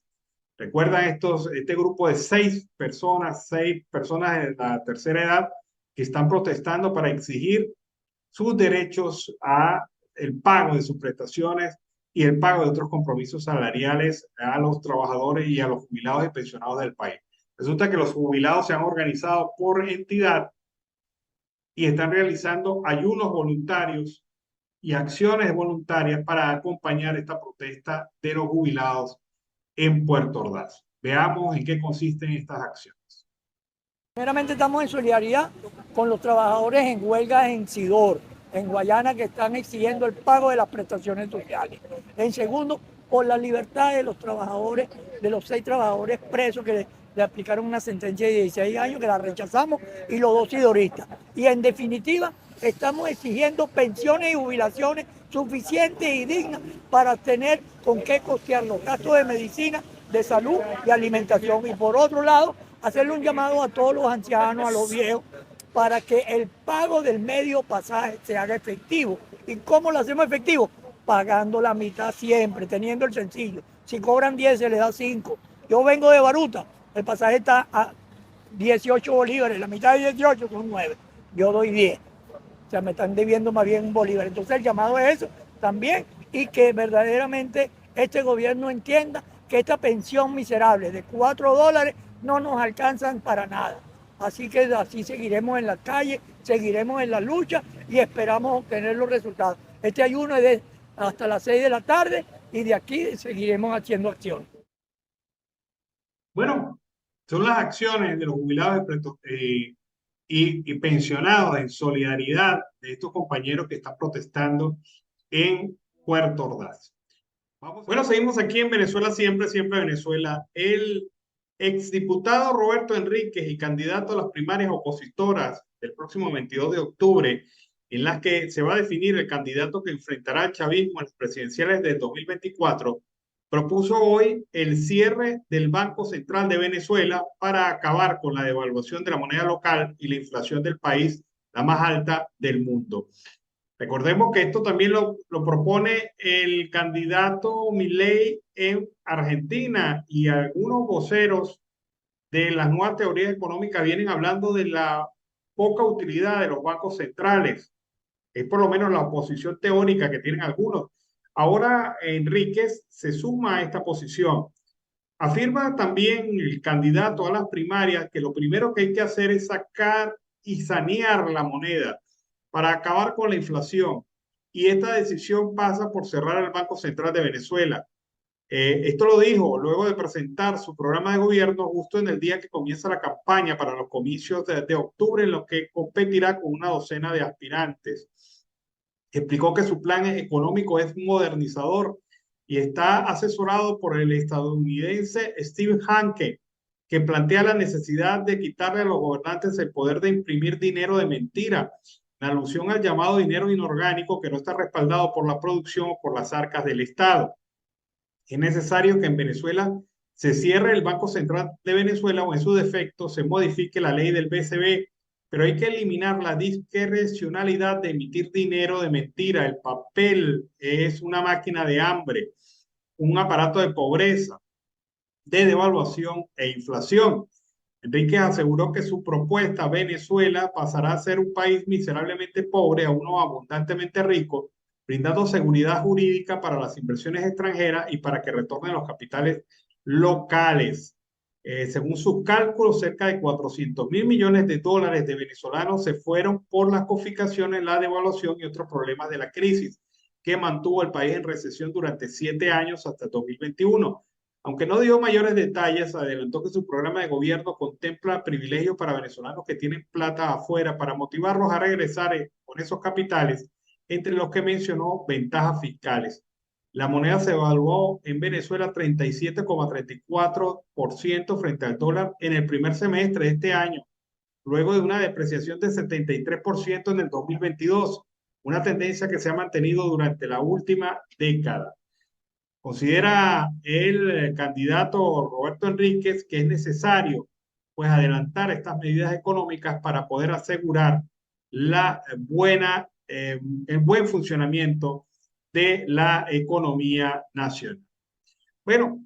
Recuerdan este grupo de seis personas de la tercera edad que están protestando para exigir sus derechos a el pago de sus prestaciones y el pago de otros compromisos salariales a los trabajadores y a los jubilados y pensionados del país. Resulta que los jubilados se han organizado por entidad y están realizando ayunos voluntarios y acciones voluntarias para acompañar esta protesta de los jubilados en Puerto Ordaz. Veamos en qué consisten estas acciones. Primeramente estamos en solidaridad con los trabajadores en huelga en Sidor, en Guayana, que están exigiendo el pago de las prestaciones sociales. En segundo, por la libertad de los trabajadores, de los 6 trabajadores presos que le aplicaron una sentencia de 16 años, que la rechazamos, y los 2 sidoristas. Y en definitiva, estamos exigiendo pensiones y jubilaciones suficientes y dignas para tener con qué costear los gastos de medicina, de salud y alimentación. Y por otro lado, hacerle un llamado a todos los ancianos, a los viejos, para que el pago del medio pasaje se haga efectivo. ¿Y cómo lo hacemos efectivo? Pagando la mitad siempre, teniendo el sencillo. Si cobran 10, se les da 5. Yo vengo de Baruta, el pasaje está a 18 bolívares, la mitad de 18 son 9. Yo doy 10. O sea, me están debiendo más bien un bolívar. Entonces el llamado es eso también, y que verdaderamente este gobierno entienda que esta pensión miserable de $4 no nos alcanzan para nada. Así que así seguiremos en la calle, seguiremos en la lucha y esperamos obtener los resultados. Este ayuno es hasta las 6 de la tarde y de aquí seguiremos haciendo acción. Bueno, son las acciones de los jubilados y pensionados en solidaridad de estos compañeros que están protestando en Puerto Ordaz. Bueno, seguimos aquí en Venezuela siempre, siempre Venezuela. El exdiputado Roberto Enríquez y candidato a las primarias opositoras del próximo 22 de octubre, en las que se va a definir el candidato que enfrentará al chavismo en las presidenciales del 2024, propuso hoy el cierre del Banco Central de Venezuela para acabar con la devaluación de la moneda local y la inflación del país, la más alta del mundo. Recordemos que esto también lo propone el candidato Milei en Argentina, y algunos voceros de las nuevas teorías económicas vienen hablando de la poca utilidad de los bancos centrales. Es por lo menos la oposición teórica que tienen algunos. Ahora Enríquez se suma a esta posición. Afirma también el candidato a las primarias que lo primero que hay que hacer es sacar y sanear la moneda para acabar con la inflación. Y esta decisión pasa por cerrar el Banco Central de Venezuela. Esto lo dijo luego de presentar su programa de gobierno justo en el día que comienza la campaña para los comicios de octubre, en los que competirá con una docena de aspirantes. Explicó que su plan económico es modernizador y está asesorado por el estadounidense Steve Hanke, que plantea la necesidad de quitarle a los gobernantes el poder de imprimir dinero de mentira, en alusión al llamado dinero inorgánico que no está respaldado por la producción o por las arcas del Estado. Es necesario que en Venezuela se cierre el Banco Central de Venezuela o en su defecto se modifique la ley del BCB, pero hay que eliminar la discrecionalidad de emitir dinero de mentira. El papel es una máquina de hambre, un aparato de pobreza, de devaluación e inflación. Enríquez aseguró que su propuesta, Venezuela, pasará a ser un país miserablemente pobre a uno abundantemente rico, brindando seguridad jurídica para las inversiones extranjeras y para que retornen los capitales locales. Según sus cálculos, cerca de 400.000 millones de dólares de venezolanos se fueron por las confiscaciones, la devaluación y otros problemas de la crisis que mantuvo al país en recesión durante 7 años hasta 2021. Aunque no dio mayores detalles, adelantó que su programa de gobierno contempla privilegios para venezolanos que tienen plata afuera para motivarlos a regresar con esos capitales, entre los que mencionó ventajas fiscales. La moneda se evaluó en Venezuela 37,34% frente al dólar en el primer semestre de este año, luego de una depreciación de 73% en el 2022, una tendencia que se ha mantenido durante la última década. Considera el candidato Roberto Enríquez que es necesario pues adelantar estas medidas económicas para poder asegurar el buen funcionamiento de la economía nacional. Bueno,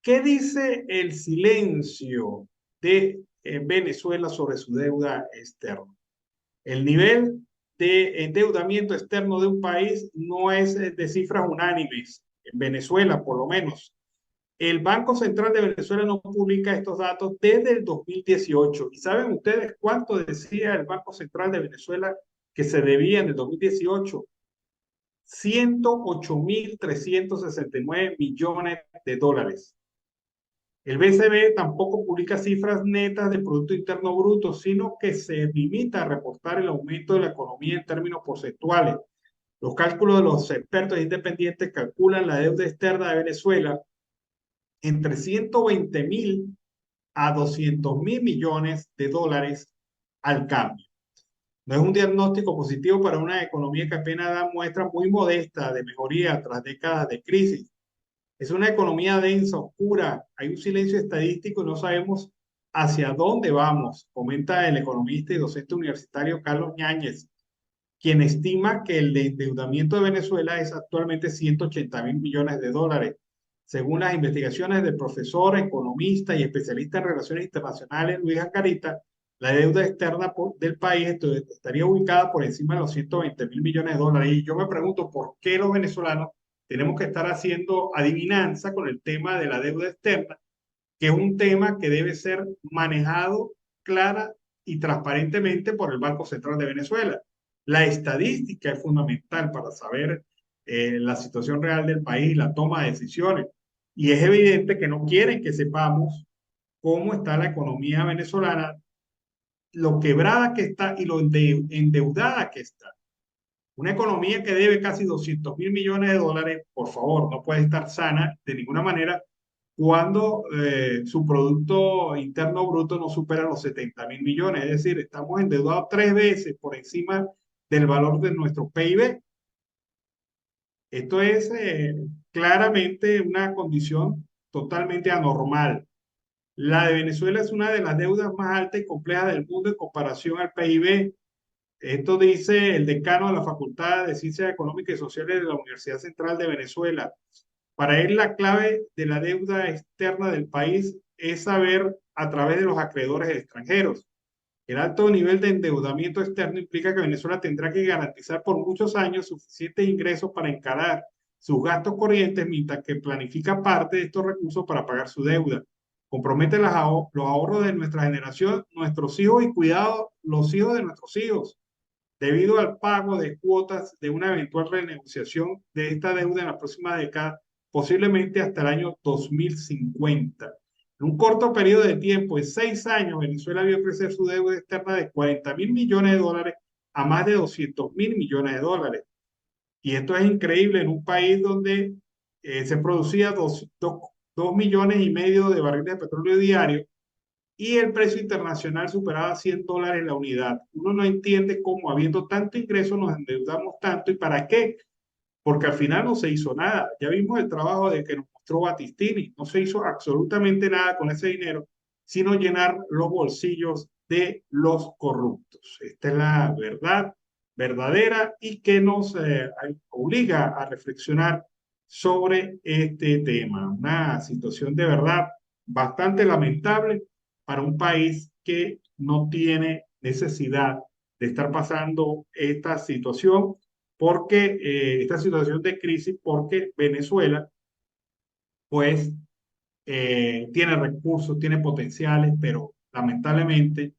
¿qué dice el silencio de Venezuela sobre su deuda externa? El nivel de endeudamiento externo de un país no es de cifras unánimes. En Venezuela, por lo menos. El Banco Central de Venezuela no publica estos datos desde el 2018. ¿Y saben ustedes cuánto decía el Banco Central de Venezuela que se debía en el 2018? 108.369 millones de dólares. El BCB tampoco publica cifras netas de Producto Interno Bruto, sino que se limita a reportar el aumento de la economía en términos porcentuales. Los cálculos de los expertos independientes calculan la deuda externa de Venezuela entre 120.000 a 200.000 millones de dólares al cambio. No es un diagnóstico positivo para una economía que apenas da muestras muy modestas de mejoría tras décadas de crisis. Es una economía densa, oscura, hay un silencio estadístico y no sabemos hacia dónde vamos, comenta el economista y docente universitario Carlos Ñáñez, quien estima que el endeudamiento de Venezuela es actualmente 180.000 millones de dólares. Según las investigaciones del profesor, economista y especialista en relaciones internacionales Luis Acarita, la deuda externa del país estaría ubicada por encima de los 120.000 millones de dólares. Y yo me pregunto, ¿por qué los venezolanos tenemos que estar haciendo adivinanza con el tema de la deuda externa, que es un tema que debe ser manejado clara y transparentemente por el Banco Central de Venezuela? La estadística es fundamental para saber la situación real del país, la toma de decisiones. Y es evidente que no quieren que sepamos cómo está la economía venezolana, lo quebrada que está y lo endeudada que está. Una economía que debe casi 200.000 millones de dólares, por favor, no puede estar sana de ninguna manera cuando su Producto Interno Bruto no supera los 70.000 millones. Es decir, estamos endeudados 3 veces por encima del valor de nuestro PIB. Esto es claramente una condición totalmente anormal. La de Venezuela es una de las deudas más altas y complejas del mundo en comparación al PIB. Esto dice el decano de la Facultad de Ciencias Económicas y Sociales de la Universidad Central de Venezuela. Para él, la clave de la deuda externa del país es saber a través de los acreedores extranjeros. El alto nivel de endeudamiento externo implica que Venezuela tendrá que garantizar por muchos años suficientes ingresos para encarar sus gastos corrientes, mientras que planifica parte de estos recursos para pagar su deuda. Compromete los ahorros de nuestra generación, nuestros hijos y cuidado los hijos de nuestros hijos, debido al pago de cuotas de una eventual renegociación de esta deuda en la próxima década, posiblemente hasta el año 2050. En un corto periodo de tiempo, en 6 años, Venezuela vio crecer su deuda externa de 40.000 millones de dólares a más de 200.000 millones de dólares. Y esto es increíble en un país donde se producía 2,5 millones de barriles de petróleo diario y el precio internacional superaba $100 la unidad. Uno no entiende cómo, habiendo tanto ingreso, nos endeudamos tanto y para qué. Porque al final no se hizo nada. Ya vimos el trabajo de que nos mostró Battistini. No se hizo absolutamente nada con ese dinero, sino llenar los bolsillos de los corruptos. Esta es la verdad verdadera y que nos obliga a reflexionar sobre este tema. Una situación de verdad bastante lamentable para un país que no tiene necesidad de estar pasando esta situación, porque esta situación de crisis, porque Venezuela pues tiene recursos, tiene potenciales, pero lamentablemente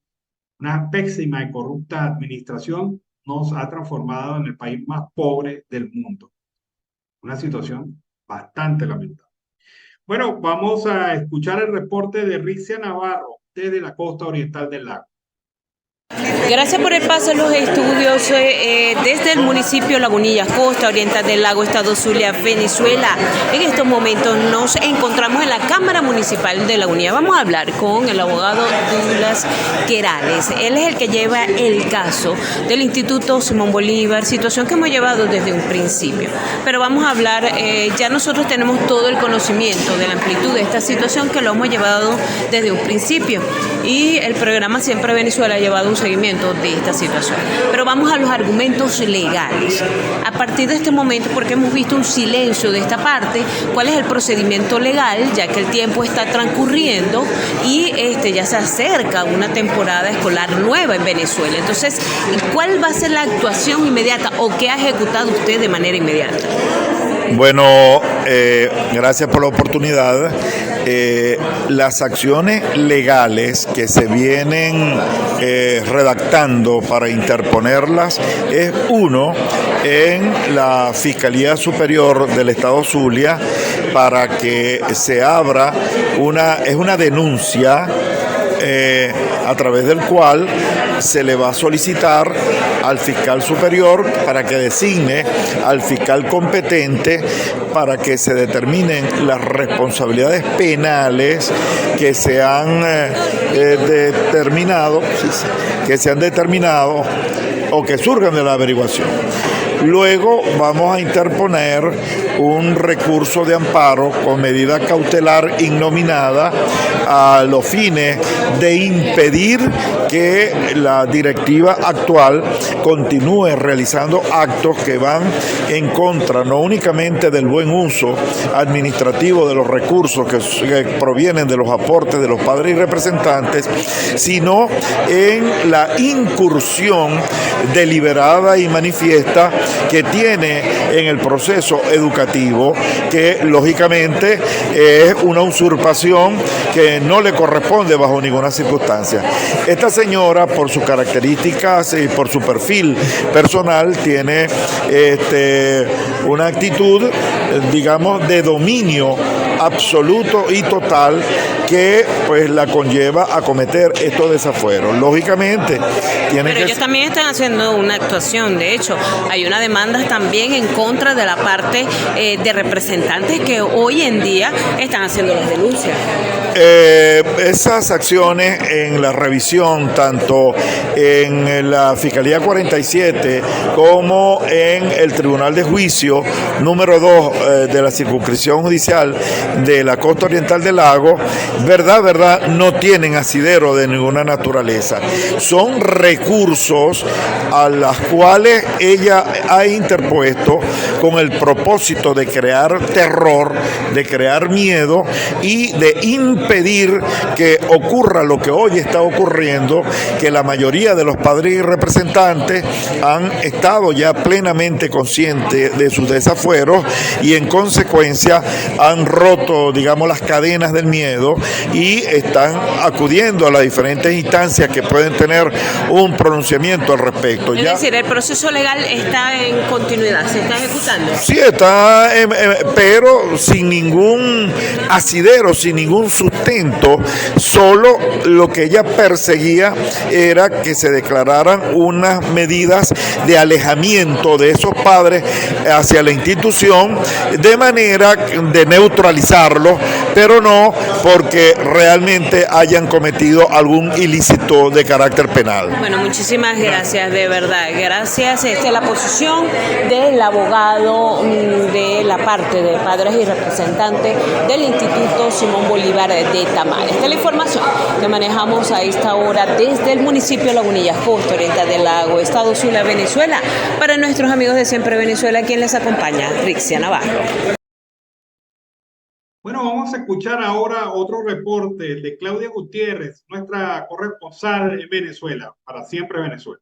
una pésima y corrupta administración nos ha transformado en el país más pobre del mundo. Una situación bastante lamentable. Bueno, vamos a escuchar el reporte de Rixia Navarro desde la costa oriental del lago. Gracias por el paso a los estudios desde el municipio Lagunillas, costa oriental del lago, estado Zulia, Venezuela. En estos momentos nos encontramos en la Cámara Municipal de Lagunillas. Vamos a hablar con el abogado Douglas Querales. Él es el que lleva el caso del Instituto Simón Bolívar, situación que hemos llevado desde un principio. Pero vamos a hablar, ya nosotros tenemos todo el conocimiento de la amplitud de esta situación que lo hemos llevado desde un principio. Y el programa Siempre Venezuela ha llevado un seguimiento de esta situación. Pero vamos a los argumentos legales. A partir de este momento, porque hemos visto un silencio de esta parte, ¿cuál es el procedimiento legal? Ya que el tiempo está transcurriendo y ya se acerca una temporada escolar nueva en Venezuela. Entonces, ¿cuál va a ser la actuación inmediata o qué ha ejecutado usted de manera inmediata? Bueno, gracias por la oportunidad. Las acciones legales que se vienen redactando para interponerlas es uno en la Fiscalía Superior del Estado Zulia para que se abra una denuncia a través del cual se le va a solicitar al fiscal superior para que designe al fiscal competente para que se determinen las responsabilidades penales que se han determinado o que surjan de la averiguación. Luego vamos a interponer un recurso de amparo con medida cautelar innominada a los fines de impedir que la directiva actual continúe realizando actos que van en contra no únicamente del buen uso administrativo de los recursos que provienen de los aportes de los padres y representantes, sino en la incursión deliberada y manifiesta que tiene en el proceso educativo, que lógicamente es una usurpación que no le corresponde bajo ninguna circunstancia. Esta señora, por sus características y por su perfil personal, tiene una actitud, digamos, de dominio absoluto y total que pues la conlleva a cometer estos desafueros. Lógicamente, pero ellos también están haciendo una actuación. De hecho, hay una demanda también en contra de la parte de representantes que hoy en día están haciendo las denuncias. Esas acciones en la revisión, tanto en la Fiscalía 47 como en el Tribunal de Juicio número 2 de la circunscripción judicial de la costa oriental del lago, verdad, no tienen asidero de ninguna naturaleza. Son recursos a los cuales ella ha interpuesto con el propósito de crear terror, de crear miedo y de impedir que ocurra lo que hoy está ocurriendo, que la mayoría de los padres y representantes han estado ya plenamente conscientes de sus desafueros y en consecuencia han roto, digamos, las cadenas del miedo y están acudiendo a las diferentes instancias que pueden tener un pronunciamiento al respecto. Es decir, el proceso legal está en continuidad, se está ejecutando. Sí, está, pero sin ningún asidero, sin ningún sustento, solo lo que ella perseguía era que se declararan unas medidas de alejamiento de esos padres hacia la institución, de manera de neutralizarlos, pero no porque realmente hayan cometido algún ilícito de carácter penal. Bueno, muchísimas gracias, de verdad. Gracias. Esta es la posición del abogado de la parte de padres y representantes del Instituto Simón Bolívar de Tamar. Esta es la información que manejamos a esta hora desde el municipio Lagunillas, costa oriental del lago, estado Zulia, Venezuela. Para nuestros amigos de Siempre Venezuela, quien les acompaña, Rixia Navarro. Bueno, vamos a escuchar ahora otro reporte, el de Claudia Gutiérrez, nuestra corresponsal en Venezuela, para Siempre Venezuela.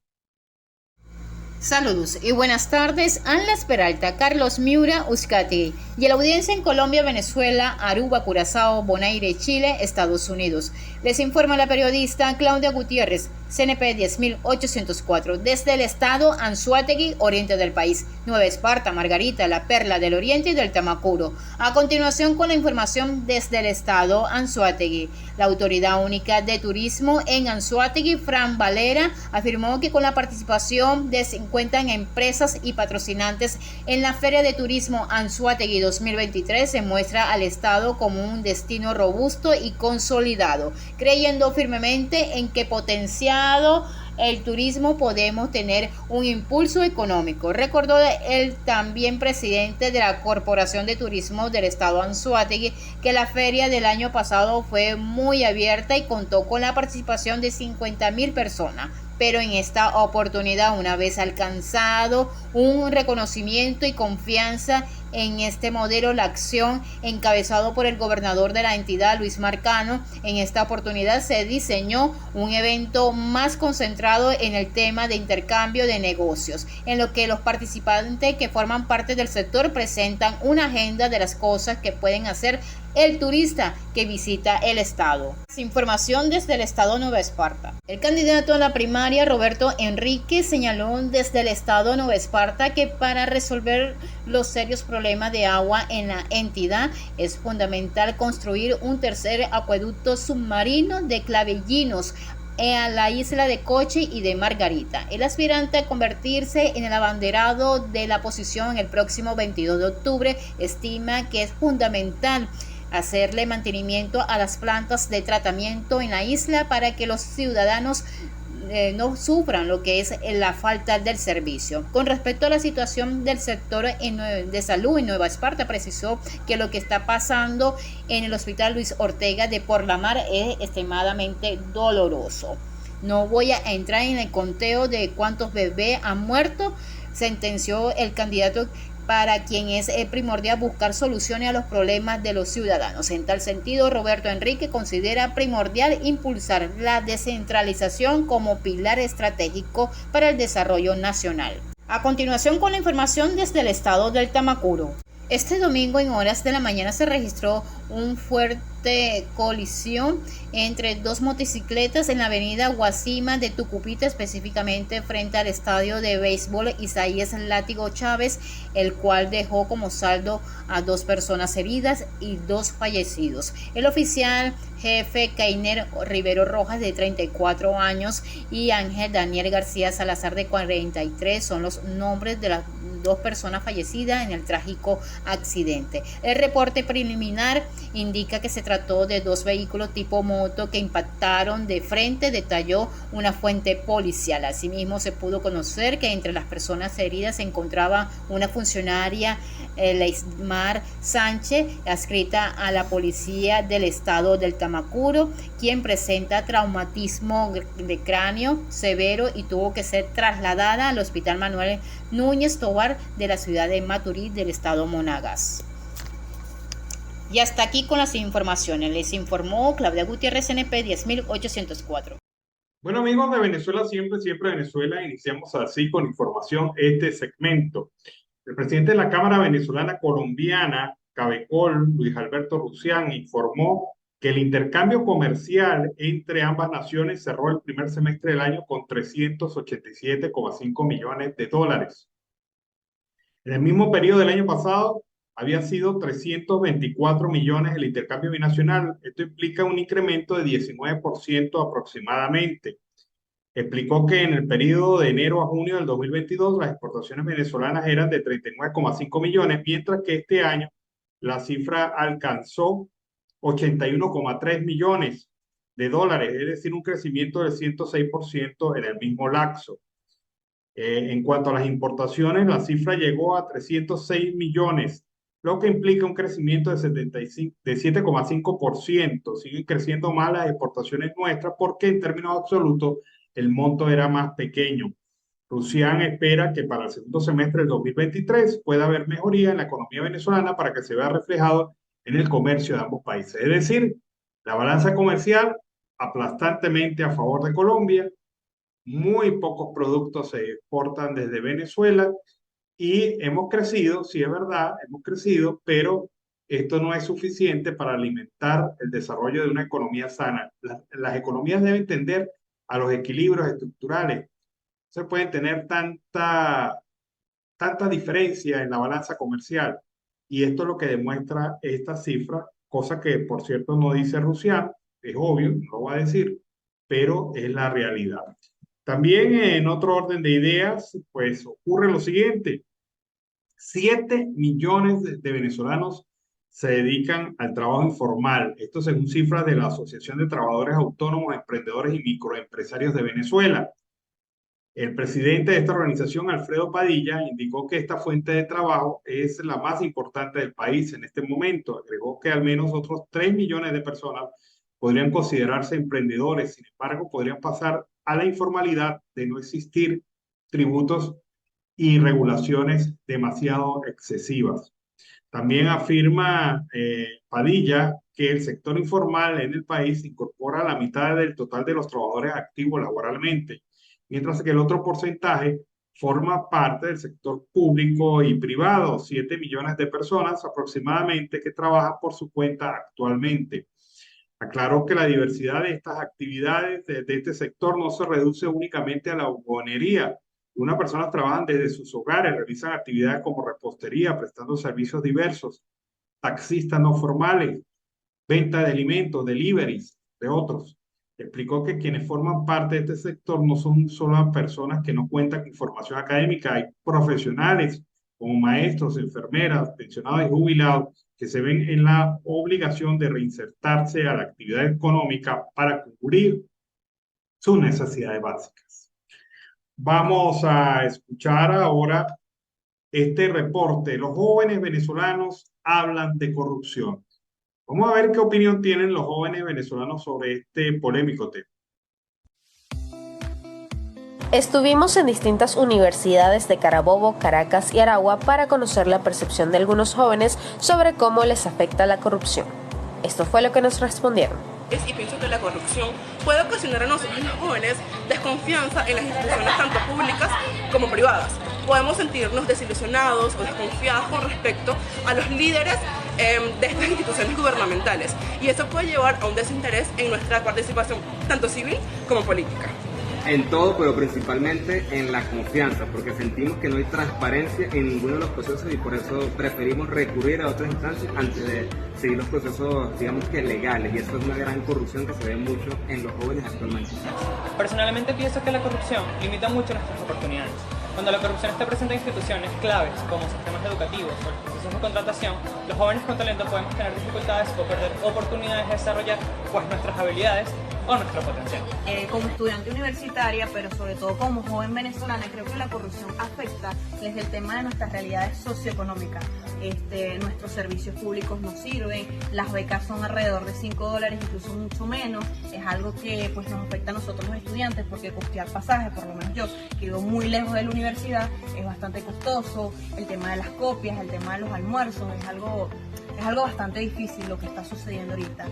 Saludos y buenas tardes. Anlas Peralta, Carlos Miura, Uzcategui y la audiencia en Colombia, Venezuela, Aruba, Curazao, Bonaire, Chile, Estados Unidos. Les informa la periodista Claudia Gutiérrez. CNP 10.804, desde el estado Anzoátegui, oriente del país, Nueva Esparta, Margarita, La Perla del Oriente y del Tamacuro. A continuación, con la información desde el estado Anzoátegui, la Autoridad Única de Turismo en Anzoátegui, Fran Valera, afirmó que con la participación de 50 empresas y patrocinantes en la Feria de Turismo Anzoátegui 2023 se muestra al estado como un destino robusto y consolidado, creyendo firmemente en que potenciado el turismo podemos tener un impulso económico. Recordó el también presidente de la Corporación de Turismo del Estado Anzoátegui que la feria del año pasado fue muy abierta y contó con la participación de 50.000 personas. Pero en esta oportunidad, una vez alcanzado un reconocimiento y confianza en este modelo, la acción encabezado por el gobernador de la entidad, Luis Marcano, en esta oportunidad se diseñó un evento más concentrado en el tema de intercambio de negocios, en lo que los participantes que forman parte del sector presentan una agenda de las cosas que pueden hacer el turista que visita el estado. Información desde el estado Nueva Esparta. El candidato a la primaria, Roberto Enrique, señaló desde el estado Nueva Esparta que para resolver los serios problemas de agua en la entidad es fundamental construir un tercer acueducto submarino de Clavellinos a la isla de Coche y de Margarita. El aspirante a convertirse en el abanderado de la oposición el próximo 22 de octubre estima que es fundamental hacerle mantenimiento a las plantas de tratamiento en la isla para que los ciudadanos no sufran lo que es la falta del servicio. Con respecto a la situación del sector de salud en Nueva Esparta, precisó que lo que está pasando en el Hospital Luis Ortega de Porlamar es extremadamente doloroso. No voy a entrar en el conteo de cuántos bebés han muerto, sentenció el candidato, para quien es primordial buscar soluciones a los problemas de los ciudadanos. En tal sentido, Roberto Enrique considera primordial impulsar la descentralización como pilar estratégico para el desarrollo nacional. A continuación, con la información desde el estado del Tamacuro. Este domingo en horas de la mañana se registró un fuerte colisión entre dos motocicletas en la avenida Guasima de Tucupita, específicamente frente al estadio de béisbol Isaías Látigo Chávez, el cual dejó como saldo a 2 personas heridas y 2 fallecidos. El oficial jefe Keiner Rivero Rojas, de 34 años, y Ángel Daniel García Salazar, de 43, son los nombres de las 2 personas fallecidas en el trágico accidente. El reporte preliminar indica que se trató de 2 vehículos tipo moto que impactaron de frente, detalló una fuente policial. Asimismo, se pudo conocer que entre las personas heridas se encontraba una funcionaria, Leismar Sánchez, adscrita a la policía del estado del Tamacuro, quien presenta traumatismo de cráneo severo y tuvo que ser trasladada al Hospital Manuel Núñez Tobar de la ciudad de Maturí del estado Monagas. Y hasta aquí con las informaciones. Les informó Claudia Gutiérrez, NP 10.804. Bueno, amigos de Venezuela, siempre Venezuela, iniciamos así con información este segmento. El presidente de la Cámara Venezolana Colombiana, Cabecol, Luis Alberto Rusián, informó que el intercambio comercial entre ambas naciones cerró el primer semestre del año con 387,5 millones de dólares. En el mismo periodo del año pasado había sido 324 millones el intercambio binacional. Esto implica un incremento de 19% aproximadamente. Explicó que en el periodo de enero a junio del 2022 las exportaciones venezolanas eran de 39,5 millones, mientras que este año la cifra alcanzó 81,3 millones de dólares, es decir, un crecimiento del 106% en el mismo lapso. En cuanto a las importaciones, la cifra llegó a 306 millones, lo que implica un crecimiento de 7,5%. Siguen creciendo más las exportaciones nuestras porque en términos absolutos el monto era más pequeño. Rusián espera que para el segundo semestre del 2023 pueda haber mejoría en la economía venezolana para que se vea reflejado en el comercio de ambos países. Es decir, la balanza comercial aplastantemente a favor de Colombia. Muy pocos productos se exportan desde Venezuela y hemos crecido, sí es verdad, hemos crecido, pero esto no es suficiente para alimentar el desarrollo de una economía sana. Las economías deben tender a los equilibrios estructurales. Se pueden tener tanta diferencia en la balanza comercial. Y esto es lo que demuestra esta cifra, cosa que, por cierto, no dice Rusia, es obvio, no lo va a decir, pero es la realidad. También en otro orden de ideas, pues ocurre lo siguiente. 7 millones de venezolanos se dedican al trabajo informal. Esto según cifras de la Asociación de Trabajadores Autónomos, Emprendedores y Microempresarios de Venezuela. El presidente de esta organización, Alfredo Padilla, indicó que esta fuente de trabajo es la más importante del país en este momento. Agregó que al menos otros 3 millones de personas podrían considerarse emprendedores. Sin embargo, podrían pasar a la informalidad de no existir tributos y regulaciones demasiado excesivas. También afirma Padilla que el sector informal en el país incorpora la mitad del total de los trabajadores activos laboralmente, mientras que el otro porcentaje forma parte del sector público y privado, 7 millones de personas aproximadamente que trabajan por su cuenta actualmente. Aclaró que la diversidad de estas actividades de este sector no se reduce únicamente a la buhonería. Unas personas trabajan desde sus hogares, realizan actividades como repostería, prestando servicios diversos, taxistas no formales, venta de alimentos, deliveries, de otros. Explicó que quienes forman parte de este sector no son solo personas que no cuentan con formación académica, hay profesionales como maestros, enfermeras, pensionados y jubilados que se ven en la obligación de reinsertarse a la actividad económica para cubrir sus necesidades básicas. Vamos a escuchar ahora este reporte. Los jóvenes venezolanos hablan de corrupción. Vamos a ver qué opinión tienen los jóvenes venezolanos sobre este polémico tema. Estuvimos en distintas universidades de Carabobo, Caracas y Aragua para conocer la percepción de algunos jóvenes sobre cómo les afecta la corrupción. Esto fue lo que nos respondieron. Y pienso que la corrupción puede ocasionar a nosotros los jóvenes desconfianza en las instituciones tanto públicas como privadas. Podemos sentirnos desilusionados o desconfiados con respecto a los líderes de estas instituciones gubernamentales, y eso puede llevar a un desinterés en nuestra participación tanto civil como política. En todo, pero principalmente en la confianza, porque sentimos que no hay transparencia en ninguno de los procesos y por eso preferimos recurrir a otras instancias antes de seguir los procesos, digamos que legales, y eso es una gran corrupción que se ve mucho en los jóvenes actualmente. Personalmente pienso que la corrupción limita mucho nuestras oportunidades. Cuando la corrupción está presente en instituciones claves como sistemas educativos o los procesos de contratación, los jóvenes con talento podemos tener dificultades o perder oportunidades de desarrollar nuestras habilidades o nuestro potencial. Como estudiante universitaria, pero sobre todo como joven venezolana, creo que la corrupción afecta desde el tema de nuestras realidades socioeconómicas. Nuestros servicios públicos no sirven, las becas son alrededor de $5, incluso mucho menos. Es algo que pues nos afecta a nosotros los estudiantes, porque costear pasajes, por lo menos yo, que vivo muy lejos de la universidad, es bastante costoso. El tema de las copias, el tema de los almuerzos, es algo bastante difícil lo que está sucediendo ahorita.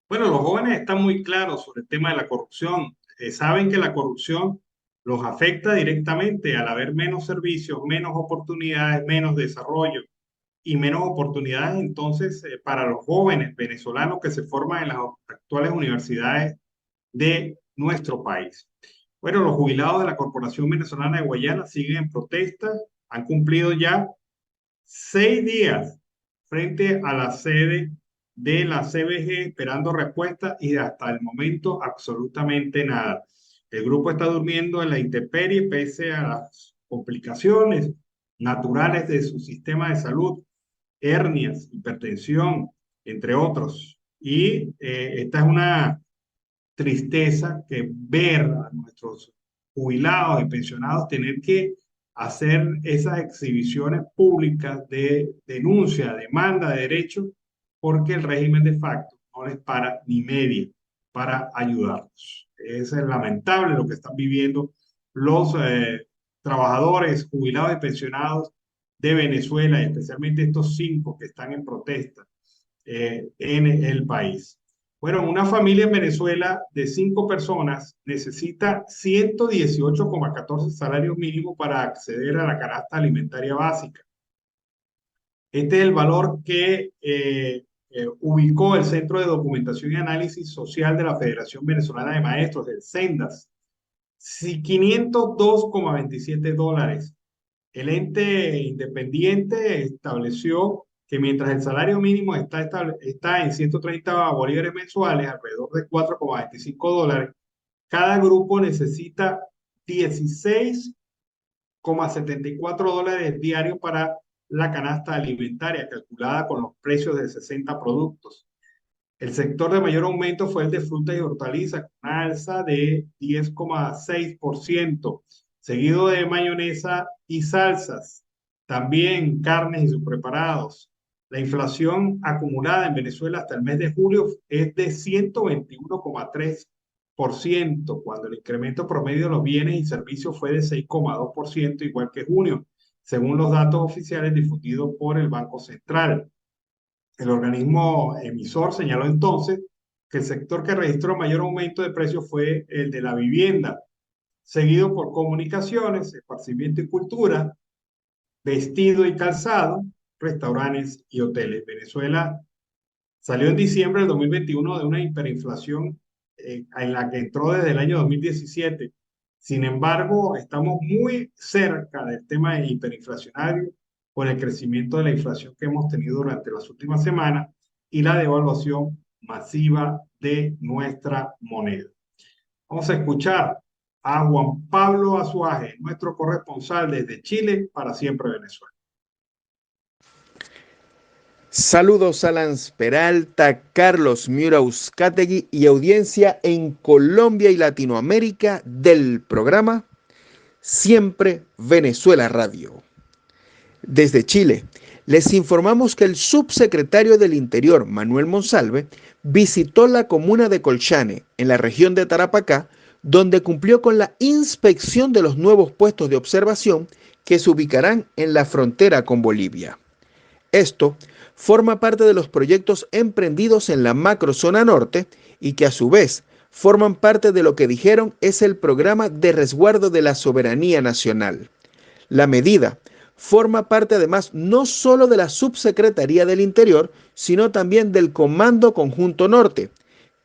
Bueno, los jóvenes están muy claros sobre el tema de la corrupción. Saben que la corrupción los afecta directamente al haber menos servicios, menos oportunidades, menos desarrollo y menos oportunidades entonces para los jóvenes venezolanos que se forman en las actuales universidades de nuestro país. Bueno, los jubilados de la Corporación Venezolana de Guayana siguen en protesta, han cumplido ya 6 días frente a la sede de la CBG esperando respuesta y hasta el momento absolutamente nada. El grupo está durmiendo en la intemperie pese a las complicaciones naturales de su sistema de salud, hernias, hipertensión, entre otros. Y esta es una tristeza que ver a nuestros jubilados y pensionados tener que hacer esas exhibiciones públicas de denuncia, demanda de derechos, porque el régimen de facto no les para ni media para ayudarnos. Es lamentable lo que están viviendo los trabajadores, jubilados y pensionados de Venezuela, y especialmente estos 5 que están en protesta en el país. Bueno, una familia en Venezuela de 5 personas necesita 118,14 salarios mínimos para acceder a la canasta alimentaria básica. Este es el valor que ubicó el Centro de Documentación y Análisis Social de la Federación Venezolana de Maestros, el CENDAS, $502,27. El ente independiente estableció que mientras el salario mínimo está en 130 bolívares mensuales, alrededor de $4,25, cada grupo necesita $16,74 diarios para la canasta alimentaria, calculada con los precios de 60 productos. El sector de mayor aumento fue el de frutas y hortalizas, con una alza de 10,6%, seguido de mayonesa y salsas, también carnes y subpreparados. La inflación acumulada en Venezuela hasta el mes de julio es de 121,3%, cuando el incremento promedio de los bienes y servicios fue de 6,2%, igual que junio, según los datos oficiales difundidos por el Banco Central. El organismo emisor señaló entonces que el sector que registró mayor aumento de precios fue el de la vivienda, seguido por comunicaciones, esparcimiento y cultura, vestido y calzado, restaurantes y hoteles. Venezuela salió en diciembre del 2021 de una hiperinflación en la que entró desde el año 2017. Sin embargo, estamos muy cerca del tema hiperinflacionario por el crecimiento de la inflación que hemos tenido durante las últimas semanas y la devaluación masiva de nuestra moneda. Vamos a escuchar a Juan Pablo Azuaje, nuestro corresponsal desde Chile para Siempre Venezuela. Saludos a Lance Peralta, Carlos Miura Uzcategui y audiencia en Colombia y Latinoamérica del programa Siempre Venezuela Radio. Desde Chile, les informamos que el subsecretario del Interior, Manuel Monsalve, visitó la comuna de Colchane, en la región de Tarapacá, donde cumplió con la inspección de los nuevos puestos de observación que se ubicarán en la frontera con Bolivia. Esto forma parte de los proyectos emprendidos en la macrozona norte y que a su vez forman parte de lo que dijeron es el programa de resguardo de la soberanía nacional. La medida forma parte además no solo de la Subsecretaría del Interior, sino también del Comando Conjunto Norte,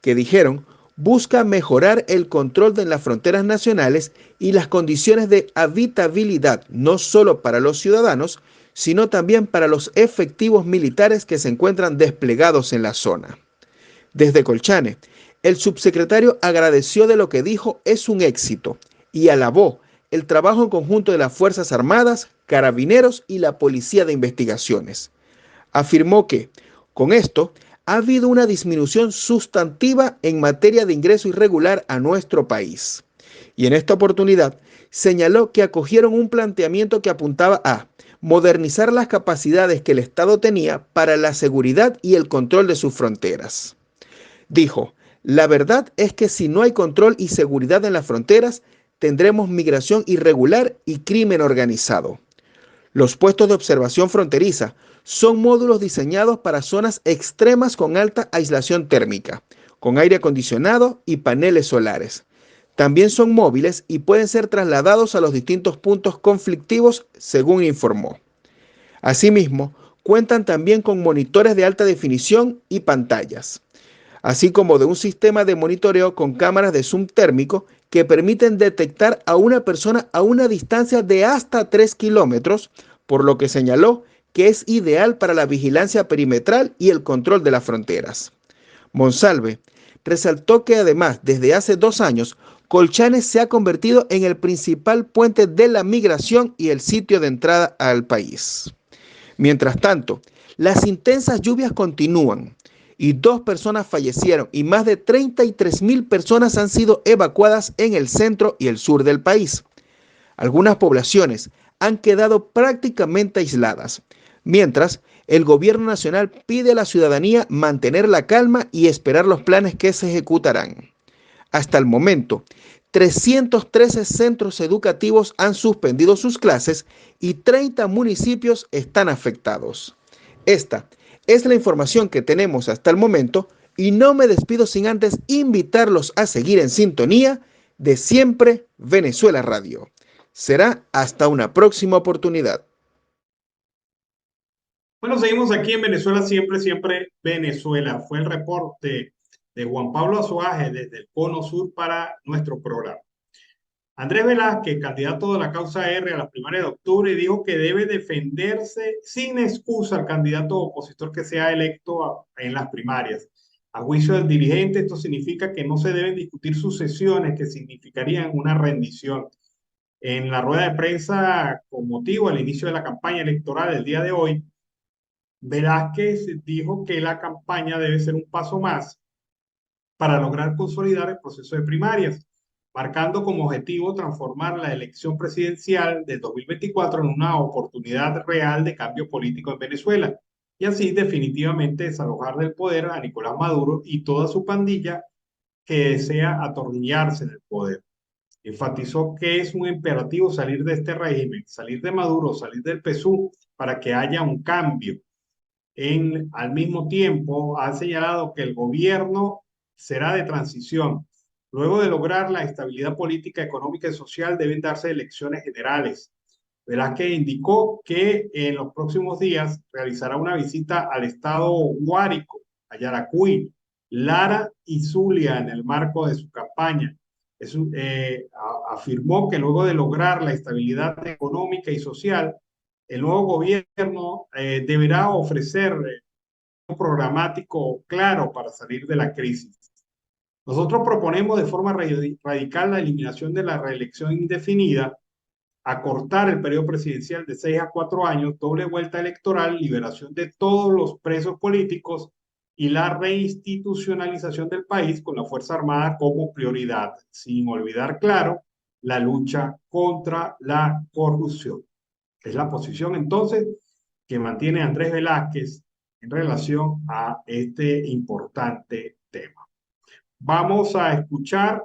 que dijeron busca mejorar el control de las fronteras nacionales y las condiciones de habitabilidad, no solo para los ciudadanos, sino también para los efectivos militares que se encuentran desplegados en la zona. Desde Colchane, el subsecretario agradeció de lo que dijo es un éxito y alabó el trabajo en conjunto de las Fuerzas Armadas, Carabineros y la Policía de Investigaciones. Afirmó que, con esto, ha habido una disminución sustantiva en materia de ingreso irregular a nuestro país. Y en esta oportunidad, señaló que acogieron un planteamiento que apuntaba a modernizar las capacidades que el Estado tenía para la seguridad y el control de sus fronteras. Dijo, la verdad es que si no hay control y seguridad en las fronteras, tendremos migración irregular y crimen organizado. Los puestos de observación fronteriza son módulos diseñados para zonas extremas con alta aislación térmica, con aire acondicionado y paneles solares. También son móviles y pueden ser trasladados a los distintos puntos conflictivos, según informó. Asimismo, cuentan también con monitores de alta definición y pantallas, así como de un sistema de monitoreo con cámaras de zoom térmico que permiten detectar a una persona a una distancia de hasta 3 kilómetros, por lo que señaló que es ideal para la vigilancia perimetral y el control de las fronteras. Monsalve resaltó que además, desde hace 2 años, Colchane se ha convertido en el principal puente de la migración y el sitio de entrada al país. Mientras tanto, las intensas lluvias continúan y 2 personas fallecieron y más de 33.000 personas han sido evacuadas en el centro y el sur del país. Algunas poblaciones han quedado prácticamente aisladas, mientras el gobierno nacional pide a la ciudadanía mantener la calma y esperar los planes que se ejecutarán. Hasta el momento, 313 centros educativos han suspendido sus clases y 30 municipios están afectados. Esta es la información que tenemos hasta el momento y no me despido sin antes invitarlos a seguir en sintonía de Siempre Venezuela Radio. Será hasta una próxima oportunidad. Bueno, seguimos aquí en Venezuela, siempre, siempre Venezuela. Fue el reporte de Juan Pablo Azuaje desde el Cono Sur para nuestro programa. Andrés Velázquez, candidato de la causa R a las primarias de octubre, dijo que debe defenderse sin excusa al candidato opositor que sea electo en las primarias. A juicio del dirigente, esto significa que no se deben discutir sucesiones que significarían una rendición. En la rueda de prensa con motivo al inicio de la campaña electoral el día de hoy, Velázquez dijo que la campaña debe ser un paso más para lograr consolidar el proceso de primarias, marcando como objetivo transformar la elección presidencial del 2024 en una oportunidad real de cambio político en Venezuela y así definitivamente desalojar del poder a Nicolás Maduro y toda su pandilla que desea atornillarse en el poder. Enfatizó que es un imperativo salir de este régimen, salir de Maduro, salir del PSUV para que haya un cambio. Al mismo tiempo, ha señalado que el gobierno será de transición. Luego de lograr la estabilidad política, económica y social, deben darse elecciones generales. Velázquez indicó que en los próximos días realizará una visita al estado Guárico, a Yaracuy, Lara y Zulia en el marco de su campaña. Afirmó que luego de lograr la estabilidad económica y social, el nuevo gobierno deberá ofrecer un programático claro para salir de la crisis. Nosotros proponemos de forma radical la eliminación de la reelección indefinida, acortar el periodo presidencial de 6 a 4 años, doble vuelta electoral, liberación de todos los presos políticos y la reinstitucionalización del país con la Fuerza Armada como prioridad, sin olvidar, claro, la lucha contra la corrupción. Es la posición entonces que mantiene Andrés Velázquez en relación a este importante tema. Vamos a escuchar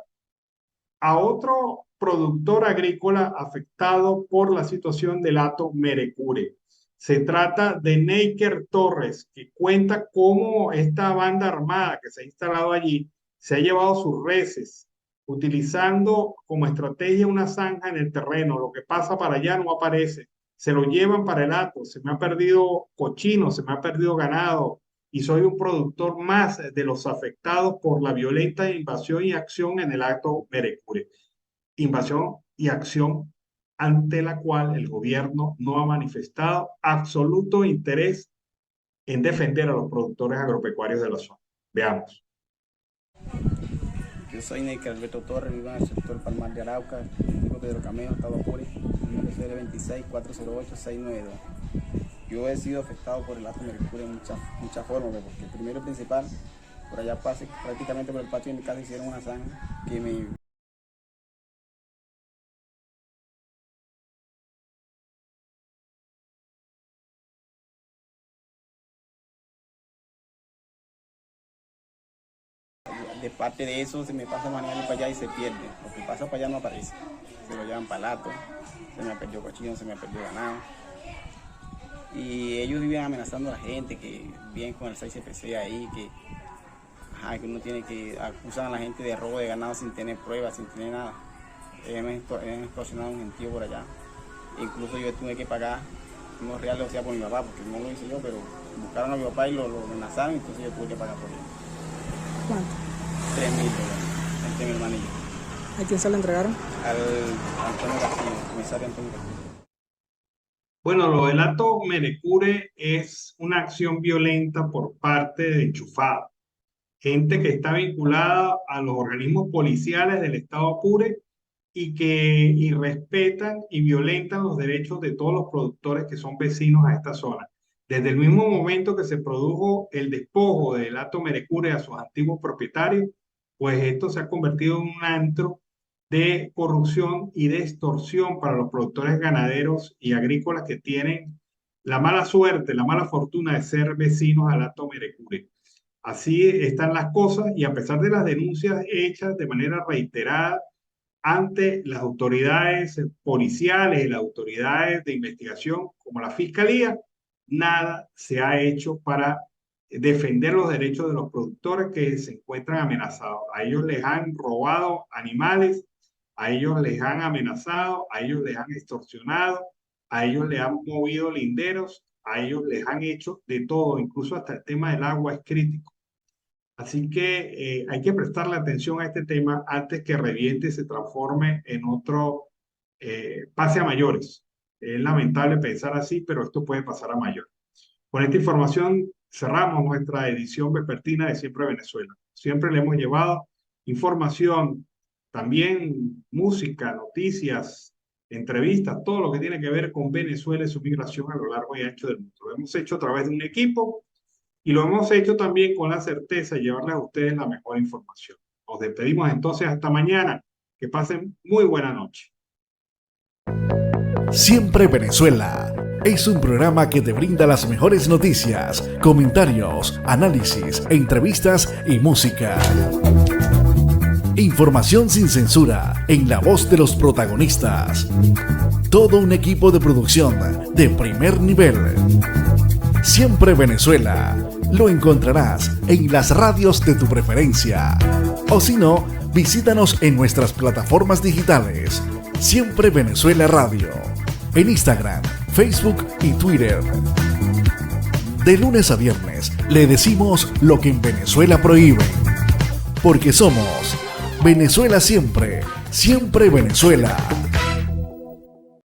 a otro productor agrícola afectado por la situación del hato Merecure. Se trata de Neiker Torres, que cuenta cómo esta banda armada que se ha instalado allí se ha llevado sus reses, utilizando como estrategia una zanja en el terreno. Lo que pasa para allá no aparece. Se lo llevan para el hato. Se me ha perdido cochino, se me ha perdido ganado y soy un productor más de los afectados por la violenta invasión y acción en el hato Merecure. Invasión y acción ante la cual el gobierno no ha manifestado absoluto interés en defender a los productores agropecuarios de la zona. Veamos. Yo soy Neiker Alberto Torres, vivo en el sector Palmar de Arauca, distrito Pedro Camejo, estado Apure, número 26-408-692. Yo he sido afectado por el hato Merecure en muchas formas, porque primero y principal, por allá prácticamente por el patio de mi casa hicieron una zanja que me... De parte de eso se me pasa manejar para allá y se pierde. Lo que pasa para allá no aparece. Se lo llevan para el hato, se me perdió cochino, se me perdió ganado. Y ellos viven amenazando a la gente, que vienen con el 6CPC ahí, que uno tiene que acusar a la gente de robo de ganado sin tener pruebas, sin tener nada. Ellos me han extorsionado un gentío por allá. E incluso yo tuve que pagar unos reales, o sea, por mi papá, porque no lo hice yo, pero buscaron a mi papá y lo amenazaron, entonces yo tuve que pagar por él. ¿Cuánto? $3,000 entre mi hermanillo. ¿A quién se lo entregaron? Al Antonio Castillo, comisario Antonio Castillo. Bueno, lo del hato Merecure es una acción violenta por parte de enchufados, gente que está vinculada a los organismos policiales del estado Apure y que irrespetan y violentan los derechos de todos los productores que son vecinos a esta zona. Desde el mismo momento que se produjo el despojo del hato Merecure a sus antiguos propietarios, pues esto se ha convertido en un antro de corrupción y de extorsión para los productores ganaderos y agrícolas que tienen la mala suerte, la mala fortuna de ser vecinos al hato Merecure. Así están las cosas y a pesar de las denuncias hechas de manera reiterada ante las autoridades policiales y las autoridades de investigación como la Fiscalía, nada se ha hecho para defender los derechos de los productores que se encuentran amenazados. A ellos les han robado animales, a ellos les han amenazado, a ellos les han extorsionado, a ellos les han movido linderos, a ellos les han hecho de todo, incluso hasta el tema del agua es crítico. Así que hay que prestarle atención a este tema antes que reviente y se transforme en otro pase a mayores. Es lamentable pensar así, pero esto puede pasar a mayores. Con esta información cerramos nuestra edición vespertina de Siempre Venezuela. Siempre le hemos llevado información, también música, noticias, entrevistas, todo lo que tiene que ver con Venezuela y su migración a lo largo y ancho del mundo. Lo hemos hecho a través de un equipo y lo hemos hecho también con la certeza de llevarles a ustedes la mejor información. Nos despedimos entonces hasta mañana. Que pasen muy buena noche. Siempre Venezuela es un programa que te brinda las mejores noticias, comentarios, análisis, entrevistas y música. Información sin censura en la voz de los protagonistas. Todo un equipo de producción de primer nivel. Siempre Venezuela lo encontrarás en las radios de tu preferencia. O si no, visítanos en nuestras plataformas digitales. Siempre Venezuela Radio. En Instagram, Facebook y Twitter. De lunes a viernes le decimos lo que en Venezuela prohíben. Porque somos Venezuela siempre, siempre Venezuela.